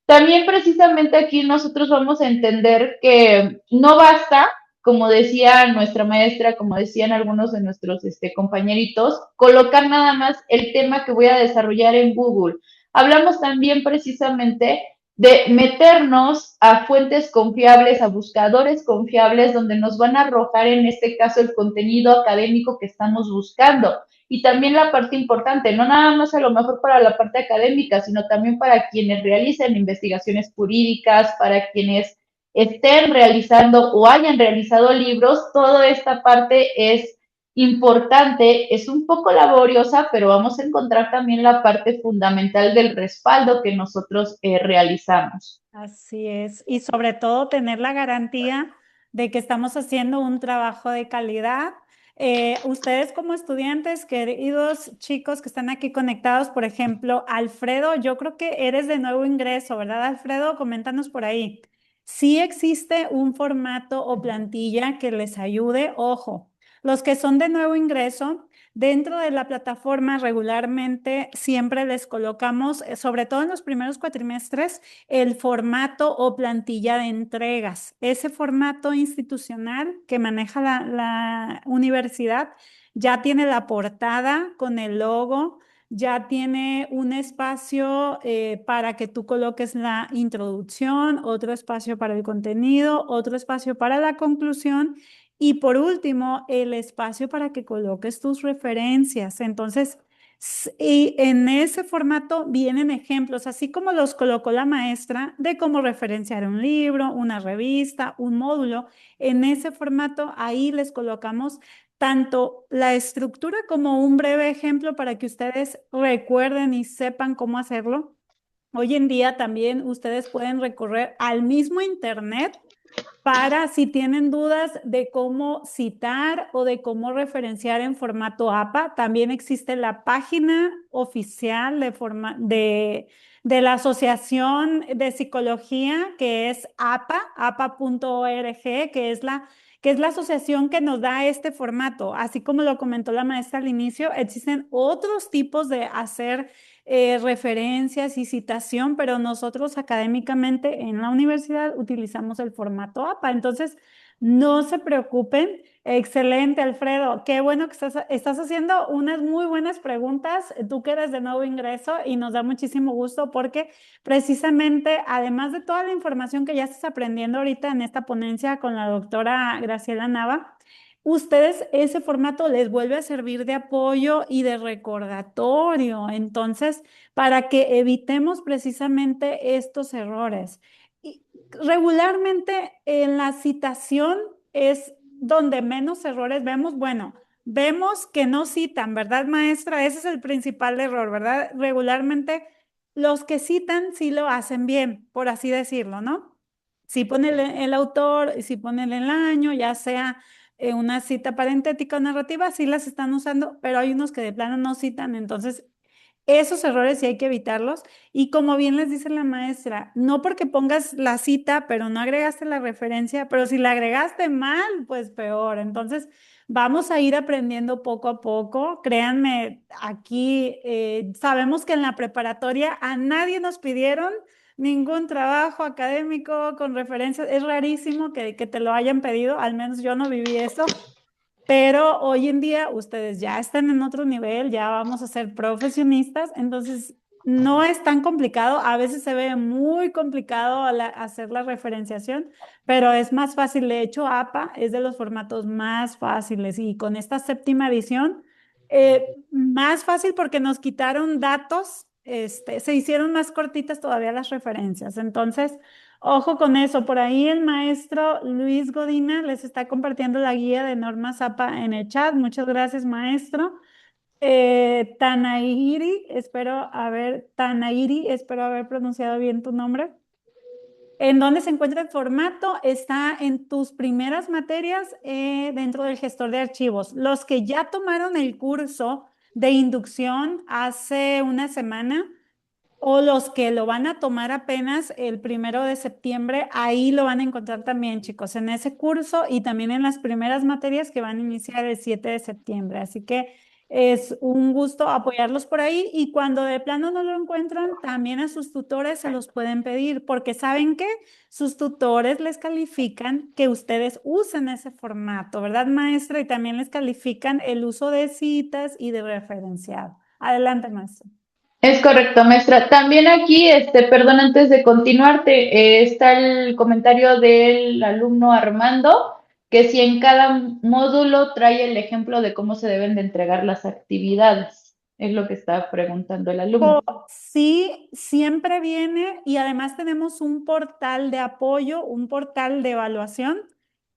También precisamente aquí nosotros vamos a entender que no basta, como decía nuestra maestra, como decían algunos de nuestros compañeritos, colocar nada más el tema que voy a desarrollar en Google. Hablamos también precisamente de meternos a fuentes confiables, a buscadores confiables, donde nos van a arrojar en este caso el contenido académico que estamos buscando. Y también la parte importante, no nada más a lo mejor para la parte académica, sino también para quienes realicen investigaciones jurídicas, para quienes estén realizando o hayan realizado libros, toda esta parte es importante, es un poco laboriosa, pero vamos a encontrar también la parte fundamental del respaldo que nosotros realizamos. Así es. Y sobre todo tener la garantía de que estamos haciendo un trabajo de calidad. Ustedes como estudiantes, queridos chicos que están aquí conectados, por ejemplo, Alfredo, yo creo que eres de nuevo ingreso, ¿verdad, Alfredo? Coméntanos por ahí. Sí existe un formato o plantilla que les ayude. Ojo, los que son de nuevo ingreso, dentro de la plataforma regularmente siempre les colocamos, sobre todo en los primeros cuatrimestres, el formato o plantilla de entregas. Ese formato institucional que maneja la universidad ya tiene la portada con el logo, ya tiene un espacio para que tú coloques la introducción, otro espacio para el contenido, otro espacio para la conclusión y por último, el espacio para que coloques tus referencias. Entonces, y en ese formato vienen ejemplos, así como los colocó la maestra, de cómo referenciar un libro, una revista, un módulo. En ese formato, ahí les colocamos tanto la estructura como un breve ejemplo para que ustedes recuerden y sepan cómo hacerlo. Hoy en día también ustedes pueden recorrer al mismo internet para si tienen dudas de cómo citar o de cómo referenciar en formato APA. También existe la página oficial de la Asociación de Psicología, que es APA, apa.org, que es la asociación que nos da este formato. Así como lo comentó la maestra al inicio, existen otros tipos de hacer referencias y citación, pero nosotros académicamente en la universidad utilizamos el formato APA. Entonces, no se preocupen. Excelente, Alfredo. Qué bueno que estás haciendo unas muy buenas preguntas. Tú que eres de nuevo ingreso y nos da muchísimo gusto porque precisamente, además de toda la información que ya estás aprendiendo ahorita en esta ponencia con la doctora Graciela Nava, ustedes ese formato les vuelve a servir de apoyo y de recordatorio. Entonces, para que evitemos precisamente estos errores. Y regularmente en la citación es donde menos errores vemos. Bueno, vemos que no citan, ¿verdad, maestra? Ese es el principal error, ¿verdad? Regularmente los que citan sí lo hacen bien, por así decirlo, ¿no? Si pone el autor, si pone el año, ya sea una cita parentética o narrativa, sí las están usando, pero hay unos que de plano no citan, entonces esos errores sí hay que evitarlos. Y como bien les dice la maestra, no porque pongas la cita, pero no agregaste la referencia, pero si la agregaste mal, pues peor. Entonces, vamos a ir aprendiendo poco a poco. Créanme, aquí sabemos que en la preparatoria a nadie nos pidieron ningún trabajo académico con referencias. Es rarísimo que te lo hayan pedido, al menos yo no viví eso. Pero hoy en día ustedes ya están en otro nivel, ya vamos a ser profesionistas, entonces no es tan complicado. A veces se ve muy complicado hacer la referenciación, pero es más fácil. De hecho, APA es de los formatos más fáciles y con esta séptima edición, más fácil porque nos quitaron datos, se hicieron más cortitas todavía las referencias. Entonces, ojo con eso, por ahí el maestro Luis Godina les está compartiendo la guía de normas APA en el chat. Muchas gracias, maestro. Tanairi, espero haber pronunciado bien tu nombre. ¿En dónde se encuentra el formato? Está en tus primeras materias dentro del gestor de archivos. Los que ya tomaron el curso de inducción hace una semana, o los que lo van a tomar apenas el 1 de septiembre, ahí lo van a encontrar también, chicos, en ese curso y también en las primeras materias que van a iniciar el 7 de septiembre. Así que es un gusto apoyarlos por ahí y cuando de plano no lo encuentran, también a sus tutores se los pueden pedir, porque saben que sus tutores les califican que ustedes usen ese formato, ¿verdad, maestra? Y también les califican el uso de citas y de referenciado. Adelante, maestro. Es correcto, maestra. También aquí, perdón, antes de continuarte, está el comentario del alumno Armando, que si en cada módulo trae el ejemplo de cómo se deben de entregar las actividades. Es lo que está preguntando el alumno. Sí, siempre viene y además tenemos un portal de apoyo, un portal de evaluación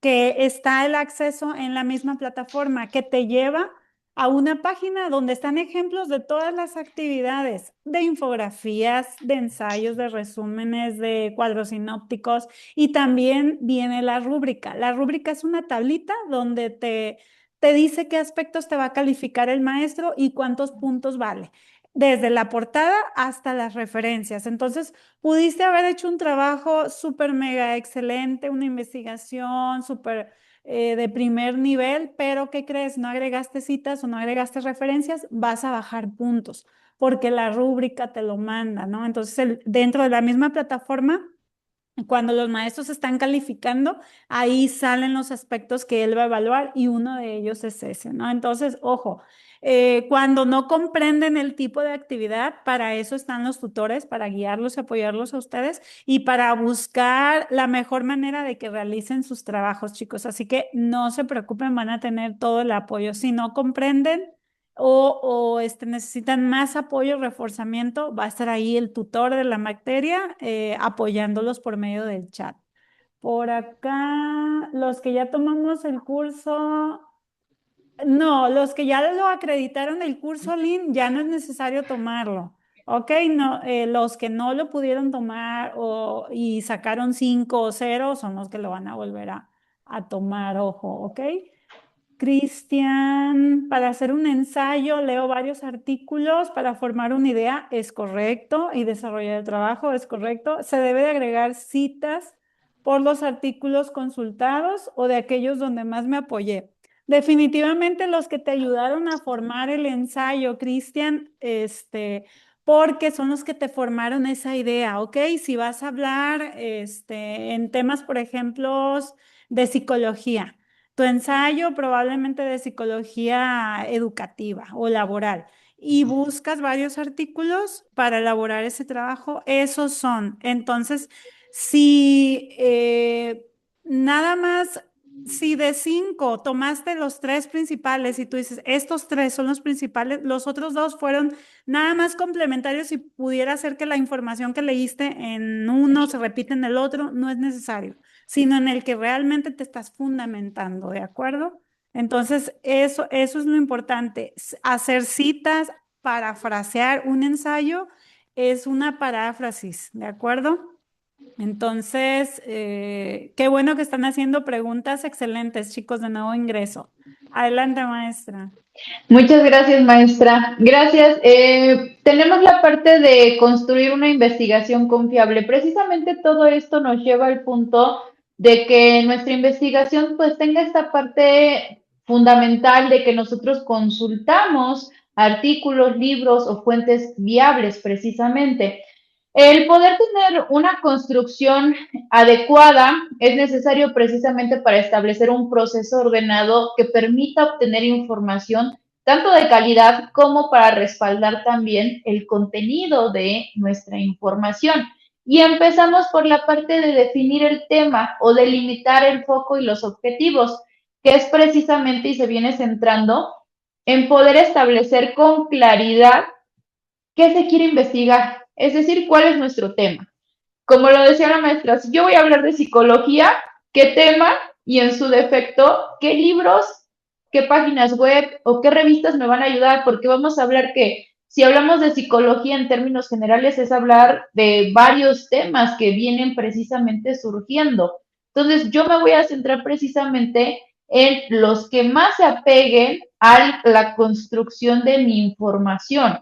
que está el acceso en la misma plataforma que te lleva a una página donde están ejemplos de todas las actividades, de infografías, de ensayos, de resúmenes, de cuadros sinópticos y también viene la rúbrica. La rúbrica es una tablita donde te dice qué aspectos te va a calificar el maestro y cuántos puntos vale desde la portada hasta las referencias. Entonces, pudiste haber hecho un trabajo súper mega excelente, una investigación súper de primer nivel, pero ¿qué crees? No agregaste citas o no agregaste referencias, vas a bajar puntos, porque la rúbrica te lo manda, ¿no? Entonces, dentro de la misma plataforma, cuando los maestros están calificando, ahí salen los aspectos que él va a evaluar y uno de ellos es ese, ¿no? Entonces, ojo, cuando no comprenden el tipo de actividad, para eso están los tutores, para guiarlos y apoyarlos a ustedes y para buscar la mejor manera de que realicen sus trabajos, chicos. Así que no se preocupen, van a tener todo el apoyo. Si no comprenden, necesitan más apoyo, reforzamiento, va a estar ahí el tutor de la materia apoyándolos por medio del chat. Por acá, los que ya tomamos el curso, no, los que ya lo acreditaron el curso, Lynn, ya no es necesario tomarlo. Ok, no, los que no lo pudieron tomar y sacaron 5 o 0 son los que lo van a volver a tomar, ojo, ok. Cristian, para hacer un ensayo leo varios artículos para formar una idea, es correcto, y desarrollar el trabajo, es correcto. Se debe de agregar citas por los artículos consultados o de aquellos donde más me apoyé. Definitivamente los que te ayudaron a formar el ensayo, Cristian, porque son los que te formaron esa idea, ¿ok? Si vas a hablar, en temas, por ejemplo, de psicología. Tu ensayo probablemente de psicología educativa o laboral y buscas varios artículos para elaborar ese trabajo, esos son. Entonces, si nada más, si de 5 tomaste los 3 principales y tú dices, estos 3 son los principales, los otros 2 fueron nada más complementarios y pudiera ser que la información que leíste en uno se repite en el otro, no es necesario sino en el que realmente te estás fundamentando, ¿de acuerdo? Entonces, eso es lo importante. Hacer citas, parafrasear un ensayo es una paráfrasis, ¿de acuerdo? Entonces, qué bueno que están haciendo preguntas excelentes, chicos, de nuevo ingreso. Adelante, maestra. Muchas gracias, maestra. Gracias. Tenemos la parte de construir una investigación confiable. Precisamente todo esto nos lleva al punto de que nuestra investigación pues tenga esta parte fundamental de que nosotros consultamos artículos, libros o fuentes viables precisamente. El poder tener una construcción adecuada es necesario precisamente para establecer un proceso ordenado que permita obtener información tanto de calidad como para respaldar también el contenido de nuestra información. Y empezamos por la parte de definir el tema o delimitar el foco y los objetivos, que es precisamente y se viene centrando en poder establecer con claridad qué se quiere investigar, es decir, cuál es nuestro tema. Como lo decía la maestra, si yo voy a hablar de psicología, ¿qué tema? Y en su defecto, ¿qué libros, qué páginas web o qué revistas me van a ayudar? Porque vamos a hablar que si hablamos de psicología en términos generales es hablar de varios temas que vienen precisamente surgiendo. Entonces, yo me voy a centrar precisamente en los que más se apeguen a la construcción de mi información.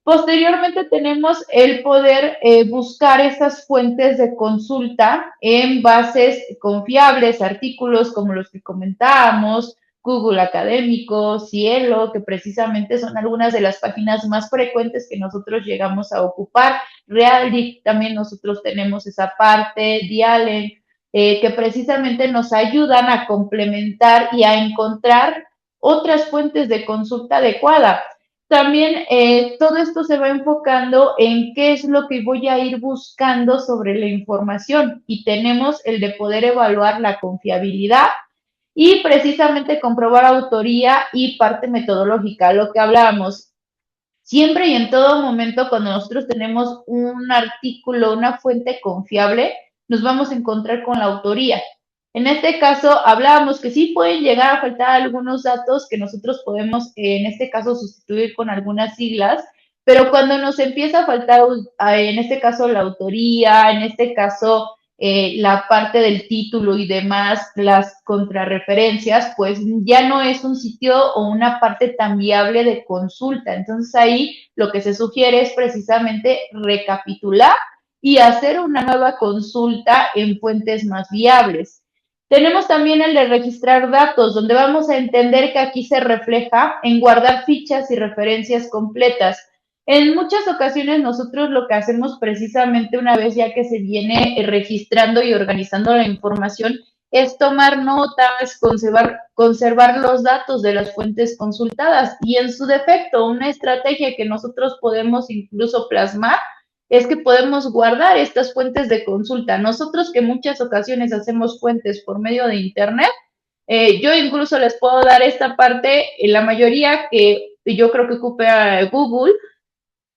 Posteriormente tenemos el poder buscar estas fuentes de consulta en bases confiables, artículos como los que comentábamos, Google Académico, Cielo, que precisamente son algunas de las páginas más frecuentes que nosotros llegamos a ocupar. Realdic también nosotros tenemos esa parte, Dialen, que precisamente nos ayudan a complementar y a encontrar otras fuentes de consulta adecuada. también todo esto se va enfocando en qué es lo que voy a ir buscando sobre la información y tenemos el de poder evaluar la confiabilidad y precisamente comprobar autoría y parte metodológica, lo que hablábamos. Siempre y en todo momento, cuando nosotros tenemos un artículo, una fuente confiable, nos vamos a encontrar con la autoría. En este caso, hablábamos que sí pueden llegar a faltar algunos datos que nosotros podemos, en este caso, sustituir con algunas siglas, pero cuando nos empieza a faltar, en este caso, la autoría, en este caso, la parte del título y demás, las contrarreferencias, pues ya no es un sitio o una parte tan viable de consulta. Entonces ahí lo que se sugiere es precisamente recapitular y hacer una nueva consulta en fuentes más viables. Tenemos también el de registrar datos, donde vamos a entender que aquí se refleja en guardar fichas y referencias completas. En muchas ocasiones nosotros lo que hacemos precisamente una vez ya que se viene registrando y organizando la información es tomar notas, conservar los datos de las fuentes consultadas y en su defecto una estrategia que nosotros podemos incluso plasmar es que podemos guardar estas fuentes de consulta. Nosotros que en muchas ocasiones hacemos fuentes por medio de Internet, yo incluso les puedo dar esta parte, en la mayoría que yo creo que ocupa Google,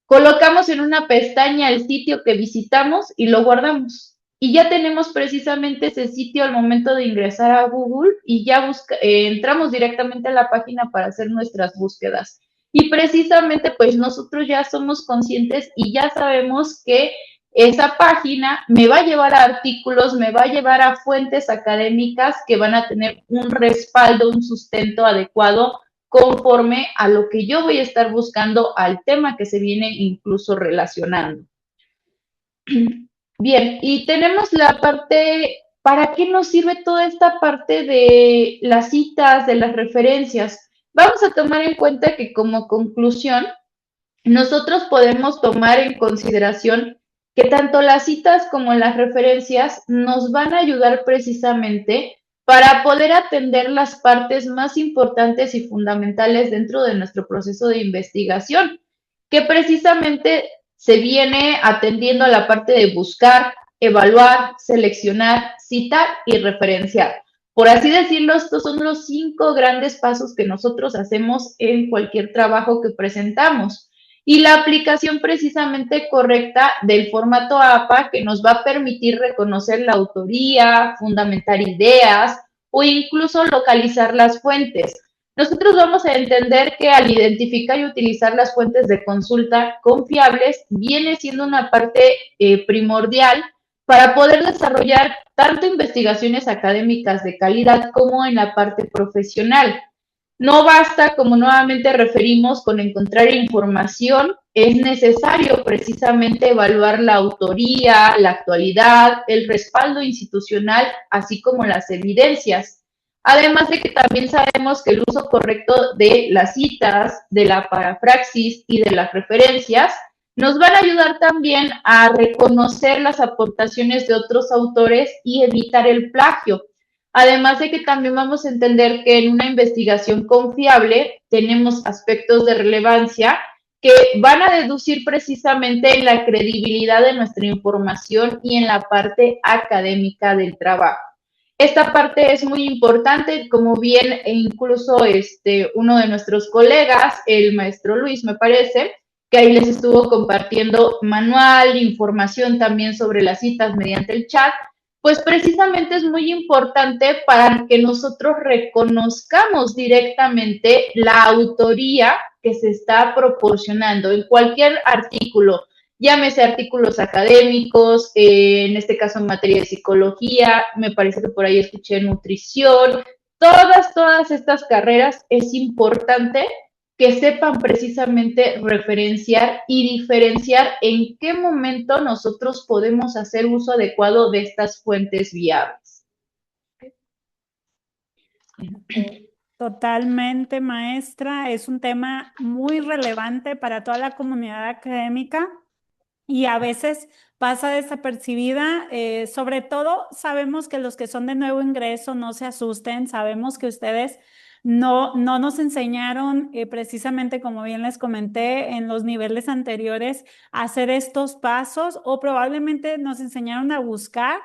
colocamos en una pestaña el sitio que visitamos y lo guardamos. Y ya tenemos precisamente ese sitio al momento de ingresar a Google y ya entramos directamente a la página para hacer nuestras búsquedas. Y precisamente pues nosotros ya somos conscientes y ya sabemos que esa página me va a llevar a artículos, me va a llevar a fuentes académicas que van a tener un respaldo, un sustento adecuado conforme a lo que yo voy a estar buscando, al tema que se viene incluso relacionando. Bien, y tenemos la parte, ¿para qué nos sirve toda esta parte de las citas, de las referencias? Vamos a tomar en cuenta que como conclusión, nosotros podemos tomar en consideración que tanto las citas como las referencias nos van a ayudar precisamente para poder atender las partes más importantes y fundamentales dentro de nuestro proceso de investigación, que precisamente se viene atendiendo a la parte de buscar, evaluar, seleccionar, citar y referenciar. Por así decirlo, estos son los 5 grandes pasos que nosotros hacemos en cualquier trabajo que presentamos y la aplicación precisamente correcta del formato APA que nos va a permitir reconocer la autoría, fundamentar ideas o incluso localizar las fuentes. Nosotros vamos a entender que al identificar y utilizar las fuentes de consulta confiables viene siendo una parte primordial para poder desarrollar tanto investigaciones académicas de calidad como en la parte profesional. No basta, como nuevamente referimos, con encontrar información, es necesario precisamente evaluar la autoría, la actualidad, el respaldo institucional, así como las evidencias. Además de que también sabemos que el uso correcto de las citas, de la parafrasis y de las referencias nos van a ayudar también a reconocer las aportaciones de otros autores y evitar el plagio. Además de que también vamos a entender que en una investigación confiable tenemos aspectos de relevancia que van a deducir precisamente en la credibilidad de nuestra información y en la parte académica del trabajo. Esta parte es muy importante, como bien incluso uno de nuestros colegas, el maestro Luis, me parece, que ahí les estuvo compartiendo manual, información también sobre las citas mediante el chat, pues precisamente es muy importante para que nosotros reconozcamos directamente la autoría que se está proporcionando en cualquier artículo, llámese artículos académicos, en este caso en materia de psicología, me parece que por ahí escuché nutrición, todas estas carreras es importante que sepan precisamente referenciar y diferenciar en qué momento nosotros podemos hacer uso adecuado de estas fuentes viables. Totalmente, maestra. Es un tema muy relevante para toda la comunidad académica y a veces pasa desapercibida. Sobre todo, sabemos que los que son de nuevo ingreso no se asusten. Sabemos que ustedes no nos enseñaron precisamente, como bien les comenté, en los niveles anteriores a hacer estos pasos o probablemente nos enseñaron a buscar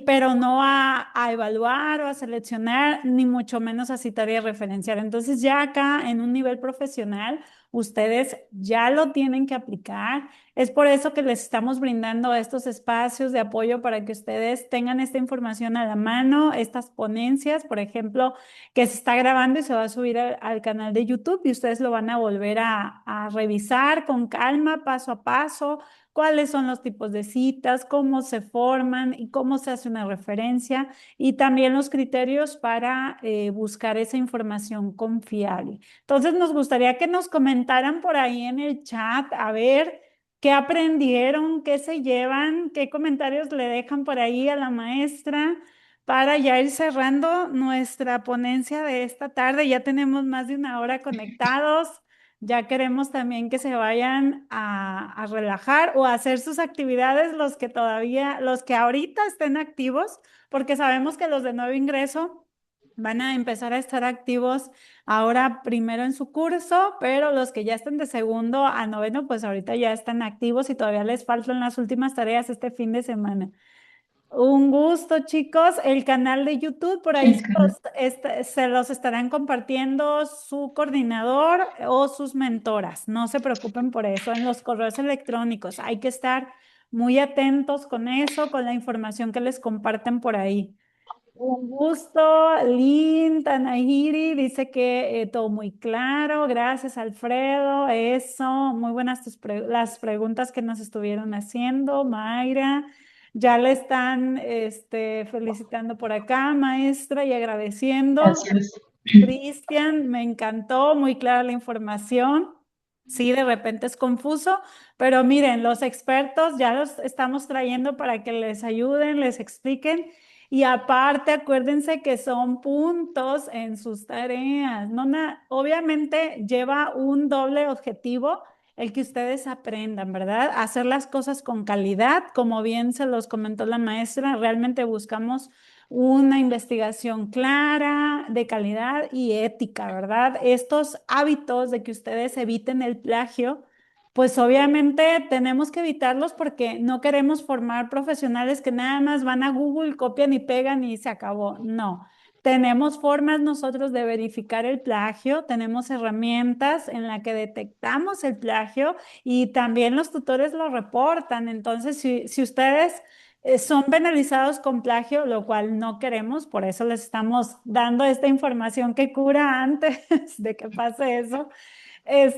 pero no a evaluar o a seleccionar, ni mucho menos a citar y a referenciar. Entonces, ya acá en un nivel profesional, ustedes ya lo tienen que aplicar. Es por eso que les estamos brindando estos espacios de apoyo para que ustedes tengan esta información a la mano, estas ponencias, por ejemplo, que se está grabando y se va a subir al canal de YouTube y ustedes lo van a volver a revisar con calma, paso a paso cuáles son los tipos de citas, cómo se forman y cómo se hace una referencia y también los criterios para buscar esa información confiable. Entonces, nos gustaría que nos comentaran por ahí en el chat, a ver qué aprendieron, qué se llevan, qué comentarios le dejan por ahí a la maestra para ya ir cerrando nuestra ponencia de esta tarde. Ya tenemos más de una hora conectados. Ya queremos también que se vayan a relajar o a hacer sus actividades los que ahorita estén activos, porque sabemos que los de nuevo ingreso van a empezar a estar activos ahora primero en su curso, pero los que ya estén de segundo a noveno, pues ahorita ya están activos y todavía les faltan las últimas tareas este fin de semana. Un gusto, chicos. El canal de YouTube, por ahí se los estarán compartiendo su coordinador o sus mentoras. No se preocupen por eso. En los correos electrónicos hay que estar muy atentos con eso, con la información que les comparten por ahí. Un gusto, Lynn Tanahiri dice que todo muy claro. Gracias, Alfredo. Eso, muy buenas las preguntas que nos estuvieron haciendo. Mayra, ya le están felicitando por acá, maestra, y agradeciendo. Gracias. Cristian, me encantó, muy clara la información. Sí, de repente es confuso, pero miren, los expertos ya los estamos trayendo para que les ayuden, les expliquen. Y aparte, acuérdense que son puntos en sus tareas. No, obviamente lleva un doble objetivo, el que ustedes aprendan, ¿verdad? Hacer las cosas con calidad, como bien se los comentó la maestra, realmente buscamos una investigación clara, de calidad y ética, ¿verdad? Estos hábitos de que ustedes eviten el plagio, pues obviamente tenemos que evitarlos porque no queremos formar profesionales que nada más van a Google, copian y pegan y se acabó. No. Tenemos formas nosotros de verificar el plagio, tenemos herramientas en las que detectamos el plagio y también los tutores lo reportan. Entonces, si ustedes son penalizados con plagio, lo cual no queremos, por eso les estamos dando esta información que cura antes de que pase eso.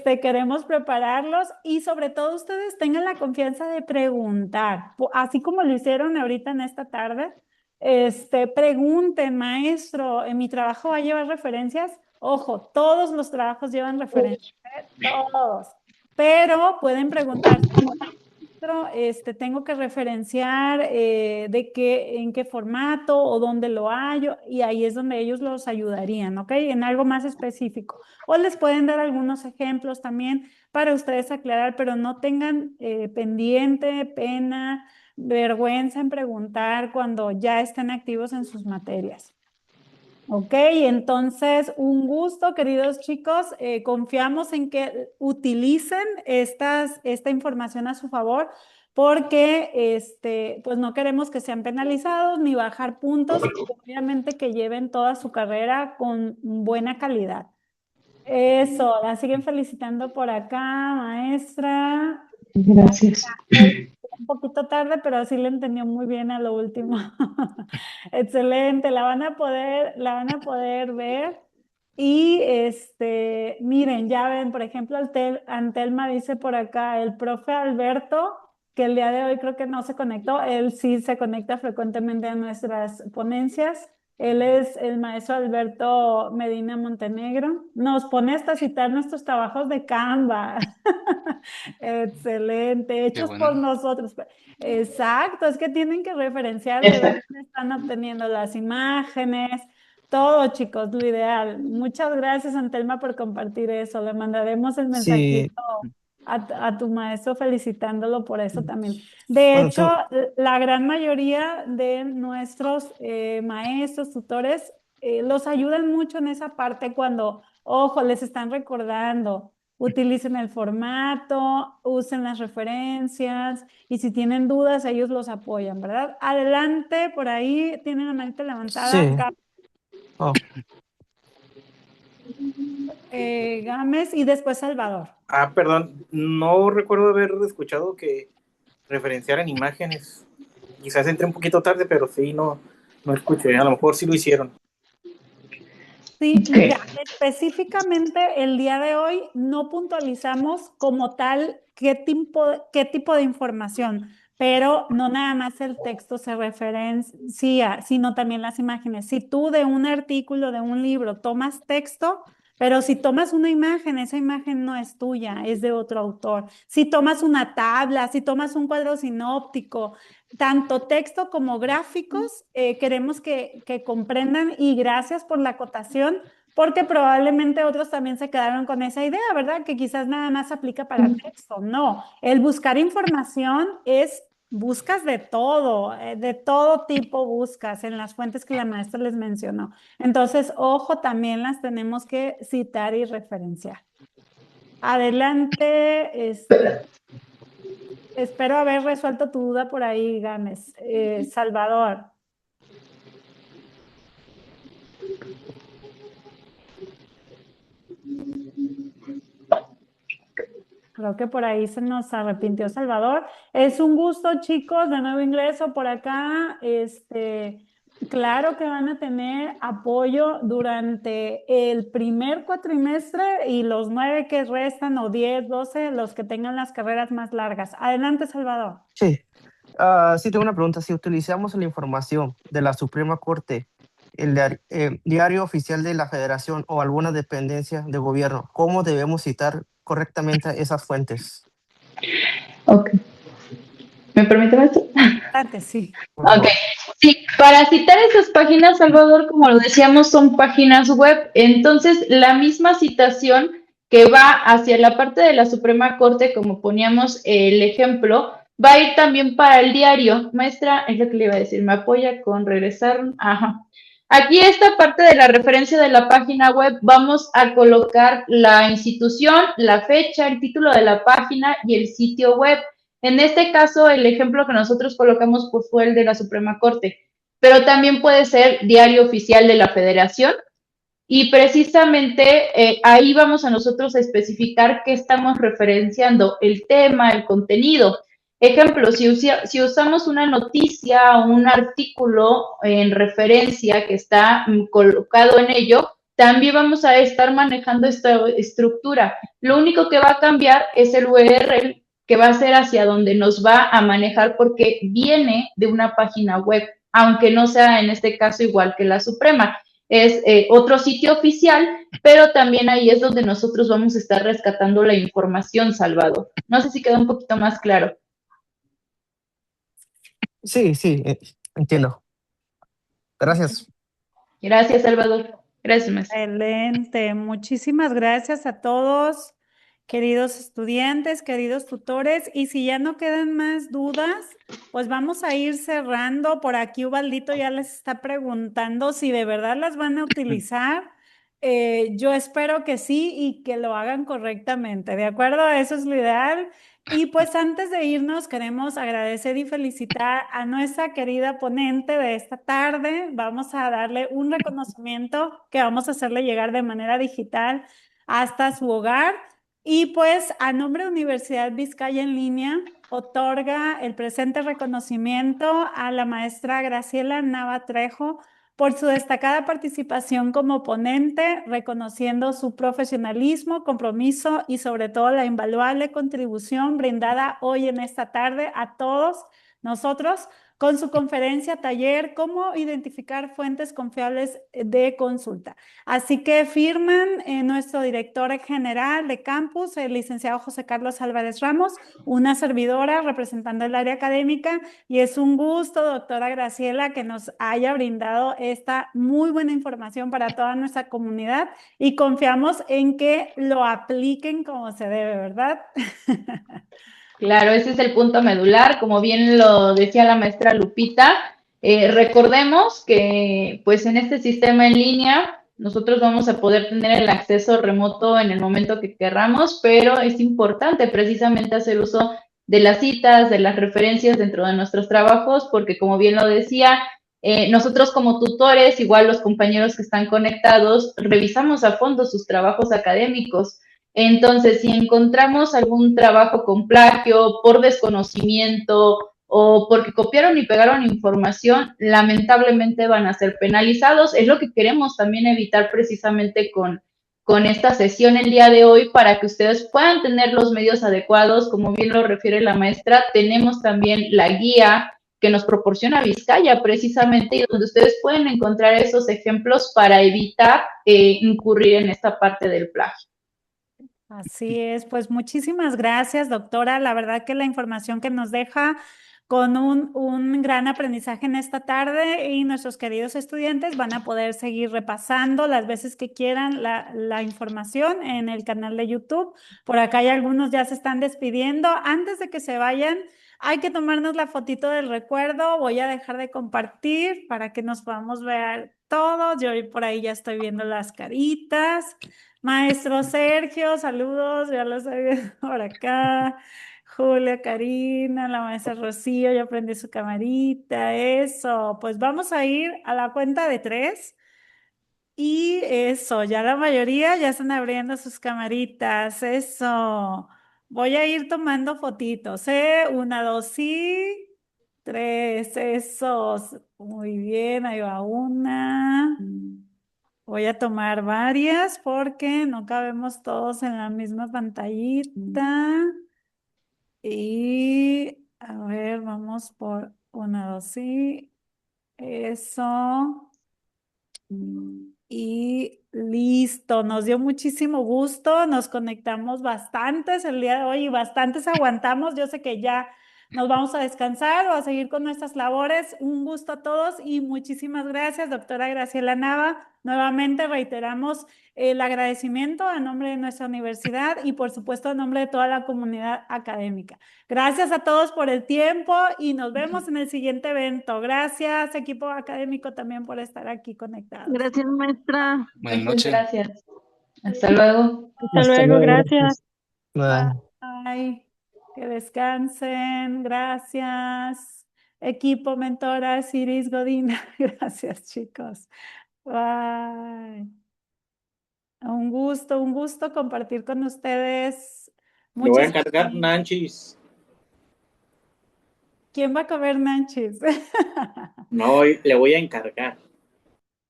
Queremos prepararlos y sobre todo ustedes tengan la confianza de preguntar, así como lo hicieron ahorita en esta tarde. Pregunten, maestro, ¿en mi trabajo va a llevar referencias? Ojo, todos los trabajos llevan referencias, todos, pero pueden preguntar tengo que referenciar en qué formato o dónde lo hallo, y ahí es donde ellos los ayudarían, ¿ok? En algo más específico. O les pueden dar algunos ejemplos también para ustedes aclarar, pero no tengan pendiente, pena, vergüenza en preguntar cuando ya estén activos en sus materias. Ok, entonces un gusto, queridos chicos. Confiamos en que utilicen esta información a su favor porque pues no queremos que sean penalizados ni bajar puntos, obviamente que lleven toda su carrera con buena calidad. Eso, la siguen felicitando por acá, maestra. Gracias. Un poquito tarde, pero sí le entendió muy bien a lo último. Excelente, la van a poder ver. Y miren, ya ven, por ejemplo, Antelma dice por acá, el profe Alberto, que el día de hoy creo que no se conectó, él sí se conecta frecuentemente a nuestras ponencias. Él es el maestro Alberto Medina Montenegro. Nos pone hasta citar nuestros trabajos de Canva. Excelente, Qué hechos por bueno. nosotros. Exacto, es que tienen que referenciar de dónde están obteniendo las imágenes, todo, chicos, lo ideal. Muchas gracias, Antelma, por compartir eso. Le mandaremos el Sí, mensajito a tu maestro felicitándolo por eso también. De bueno, hecho, la gran mayoría de nuestros maestros, tutores, los ayudan mucho en esa parte cuando, ojo, les están recordando, utilicen el formato, usen las referencias y si tienen dudas, ellos los apoyan, ¿verdad? Adelante, por ahí tienen la manita levantada. Sí. Oh, Gámez y después Salvador. Perdón, no recuerdo haber escuchado que referenciaran imágenes. Quizás entré un poquito tarde, pero sí, no escuché. A lo mejor sí lo hicieron. Sí, ya específicamente el día de hoy no puntualizamos como tal qué tipo de información, pero no nada más el texto se referencia, sino también las imágenes. Si tú de un artículo, de un libro, tomas texto, pero si tomas una imagen, esa imagen no es tuya, es de otro autor. Si tomas una tabla, si tomas un cuadro sinóptico, tanto texto como gráficos, queremos que comprendan y gracias por la acotación, porque probablemente otros también se quedaron con esa idea, ¿verdad? Que quizás nada más aplica para texto. No, el buscar información es, buscas de todo tipo buscas en las fuentes que la maestra les mencionó. Entonces, ojo, también las tenemos que citar y referenciar. Adelante, espero haber resuelto tu duda por ahí, Gámez. Salvador. Creo que por ahí se nos arrepintió Salvador. Es un gusto, chicos, de nuevo ingreso por acá. Claro que van a tener apoyo durante el primer cuatrimestre y los 9 que restan, o 10, 12, los que tengan las carreras más largas. Adelante, Salvador. sí. Sí, tengo una pregunta. Si utilizamos la información de la Suprema Corte, el diario oficial de la Federación o alguna dependencia de gobierno, ¿cómo debemos citar correctamente esas fuentes? Ok. ¿Me permite esto? Adelante, sí. Ok, sí, para citar esas páginas, Salvador, como lo decíamos, son páginas web. Entonces, la misma citación que va hacia la parte de la Suprema Corte, como poníamos el ejemplo, va a ir también para el diario. Maestra, es lo que le iba a decir, ¿me apoya con regresar? Ajá. Aquí esta parte de la referencia de la página web, vamos a colocar la institución, la fecha, el título de la página y el sitio web. En este caso, el ejemplo que nosotros colocamos pues, fue el de la Suprema Corte, pero también puede ser diario oficial de la Federación y precisamente ahí vamos a nosotros a especificar qué estamos referenciando, el tema, el contenido. Ejemplo, si usamos una noticia o un artículo en referencia que está colocado en ello, también vamos a estar manejando esta estructura. Lo único que va a cambiar es el URL que va a ser hacia donde nos va a manejar porque viene de una página web, aunque no sea en este caso igual que la Suprema. Es otro sitio oficial, pero también ahí es donde nosotros vamos a estar rescatando la información, Salvador. No sé si queda un poquito más claro. Sí, sí, entiendo. Gracias. Gracias, Salvador. Gracias, maestra. Excelente. Muchísimas gracias a todos, queridos estudiantes, queridos tutores. Y si ya no quedan más dudas, pues vamos a ir cerrando. Por aquí Ubaldito ya les está preguntando si de verdad las van a utilizar. Yo espero que sí y que lo hagan correctamente. ¿De acuerdo? Eso es lo ideal. Y pues antes de irnos, queremos agradecer y felicitar a nuestra querida ponente de esta tarde. Vamos a darle un reconocimiento que vamos a hacerle llegar de manera digital hasta su hogar. Y pues a nombre de Universidad Vizcaya en Línea, otorga el presente reconocimiento a la maestra Graciela Nava Trejo por su destacada participación como ponente, reconociendo su profesionalismo, compromiso y sobre todo la invaluable contribución brindada hoy en esta tarde a todos nosotros con su conferencia taller Cómo identificar fuentes confiables de consulta. Así que firman nuestro director general de campus, el licenciado José Carlos Álvarez Ramos, una servidora representando el área académica, y es un gusto, doctora Graciela, que nos haya brindado esta muy buena información para toda nuestra comunidad y confiamos en que lo apliquen como se debe, ¿verdad? Claro, ese es el punto medular, como bien lo decía la maestra Lupita. Recordemos que pues en este sistema en línea nosotros vamos a poder tener el acceso remoto en el momento que querramos, pero es importante precisamente hacer uso de las citas, de las referencias dentro de nuestros trabajos, porque como bien lo decía, nosotros como tutores, igual los compañeros que están conectados, revisamos a fondo sus trabajos académicos. Entonces, si encontramos algún trabajo con plagio, por desconocimiento o porque copiaron y pegaron información, lamentablemente van a ser penalizados. Es lo que queremos también evitar precisamente con esta sesión el día de hoy para que ustedes puedan tener los medios adecuados. Como bien lo refiere la maestra, tenemos también la guía que nos proporciona Vizcaya precisamente y donde ustedes pueden encontrar esos ejemplos para evitar incurrir en esta parte del plagio. Así es, pues muchísimas gracias, doctora. La verdad que la información que nos deja con un gran aprendizaje en esta tarde y nuestros queridos estudiantes van a poder seguir repasando las veces que quieran la información en el canal de YouTube. Por acá hay algunos ya se están despidiendo. Antes de que se vayan, hay que tomarnos la fotito del recuerdo. Voy a dejar de compartir para que nos podamos ver todos. Yo por ahí ya estoy viendo las caritas. Maestro Sergio, saludos, ya lo estoy viendo por acá. Julia, Karina, la maestra Rocío, ya prendí su camarita, eso. Pues vamos a ir a la cuenta de 3 y eso, ya la mayoría ya están abriendo sus camaritas, eso. Voy a ir tomando fotitos, ¿eh? 1, 2, sí. 3, esos. Muy bien, ahí va una. Voy a tomar varias porque no cabemos todos en la misma pantallita. Y a ver, vamos por 1, 2, sí. Eso. Y listo, nos dio muchísimo gusto, nos conectamos bastantes el día de hoy y bastantes aguantamos. Yo sé que ya nos vamos a descansar o a seguir con nuestras labores. Un gusto a todos y muchísimas gracias, doctora Graciela Nava. Nuevamente reiteramos el agradecimiento a nombre de nuestra universidad y por supuesto a nombre de toda la comunidad académica. Gracias a todos por el tiempo y nos vemos en el siguiente evento. Gracias, equipo académico, también por estar aquí conectados. Gracias, maestra. Buenas noches. Gracias. Hasta luego. Hasta luego, gracias. Bye. Bye. Que descansen. Gracias. Equipo mentora Iris Godina. Gracias, chicos. Bye. Un gusto compartir con ustedes. Lo voy a encargar nanchis. ¿Quién va a comer nanchis? No, le voy a encargar.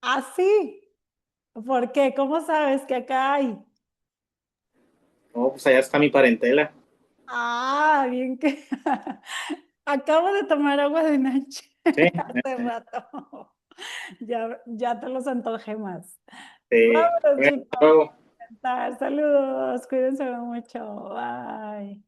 ¿Ah, sí? ¿Por qué? ¿Cómo sabes que acá hay? No, pues allá está mi parentela. Ah, bien que... Acabo de tomar agua de nanchi Sí. hace rato. Ya te los antojé más. Sí. Vámonos, Hasta chicos. luego. Saludos, cuídense mucho. Bye.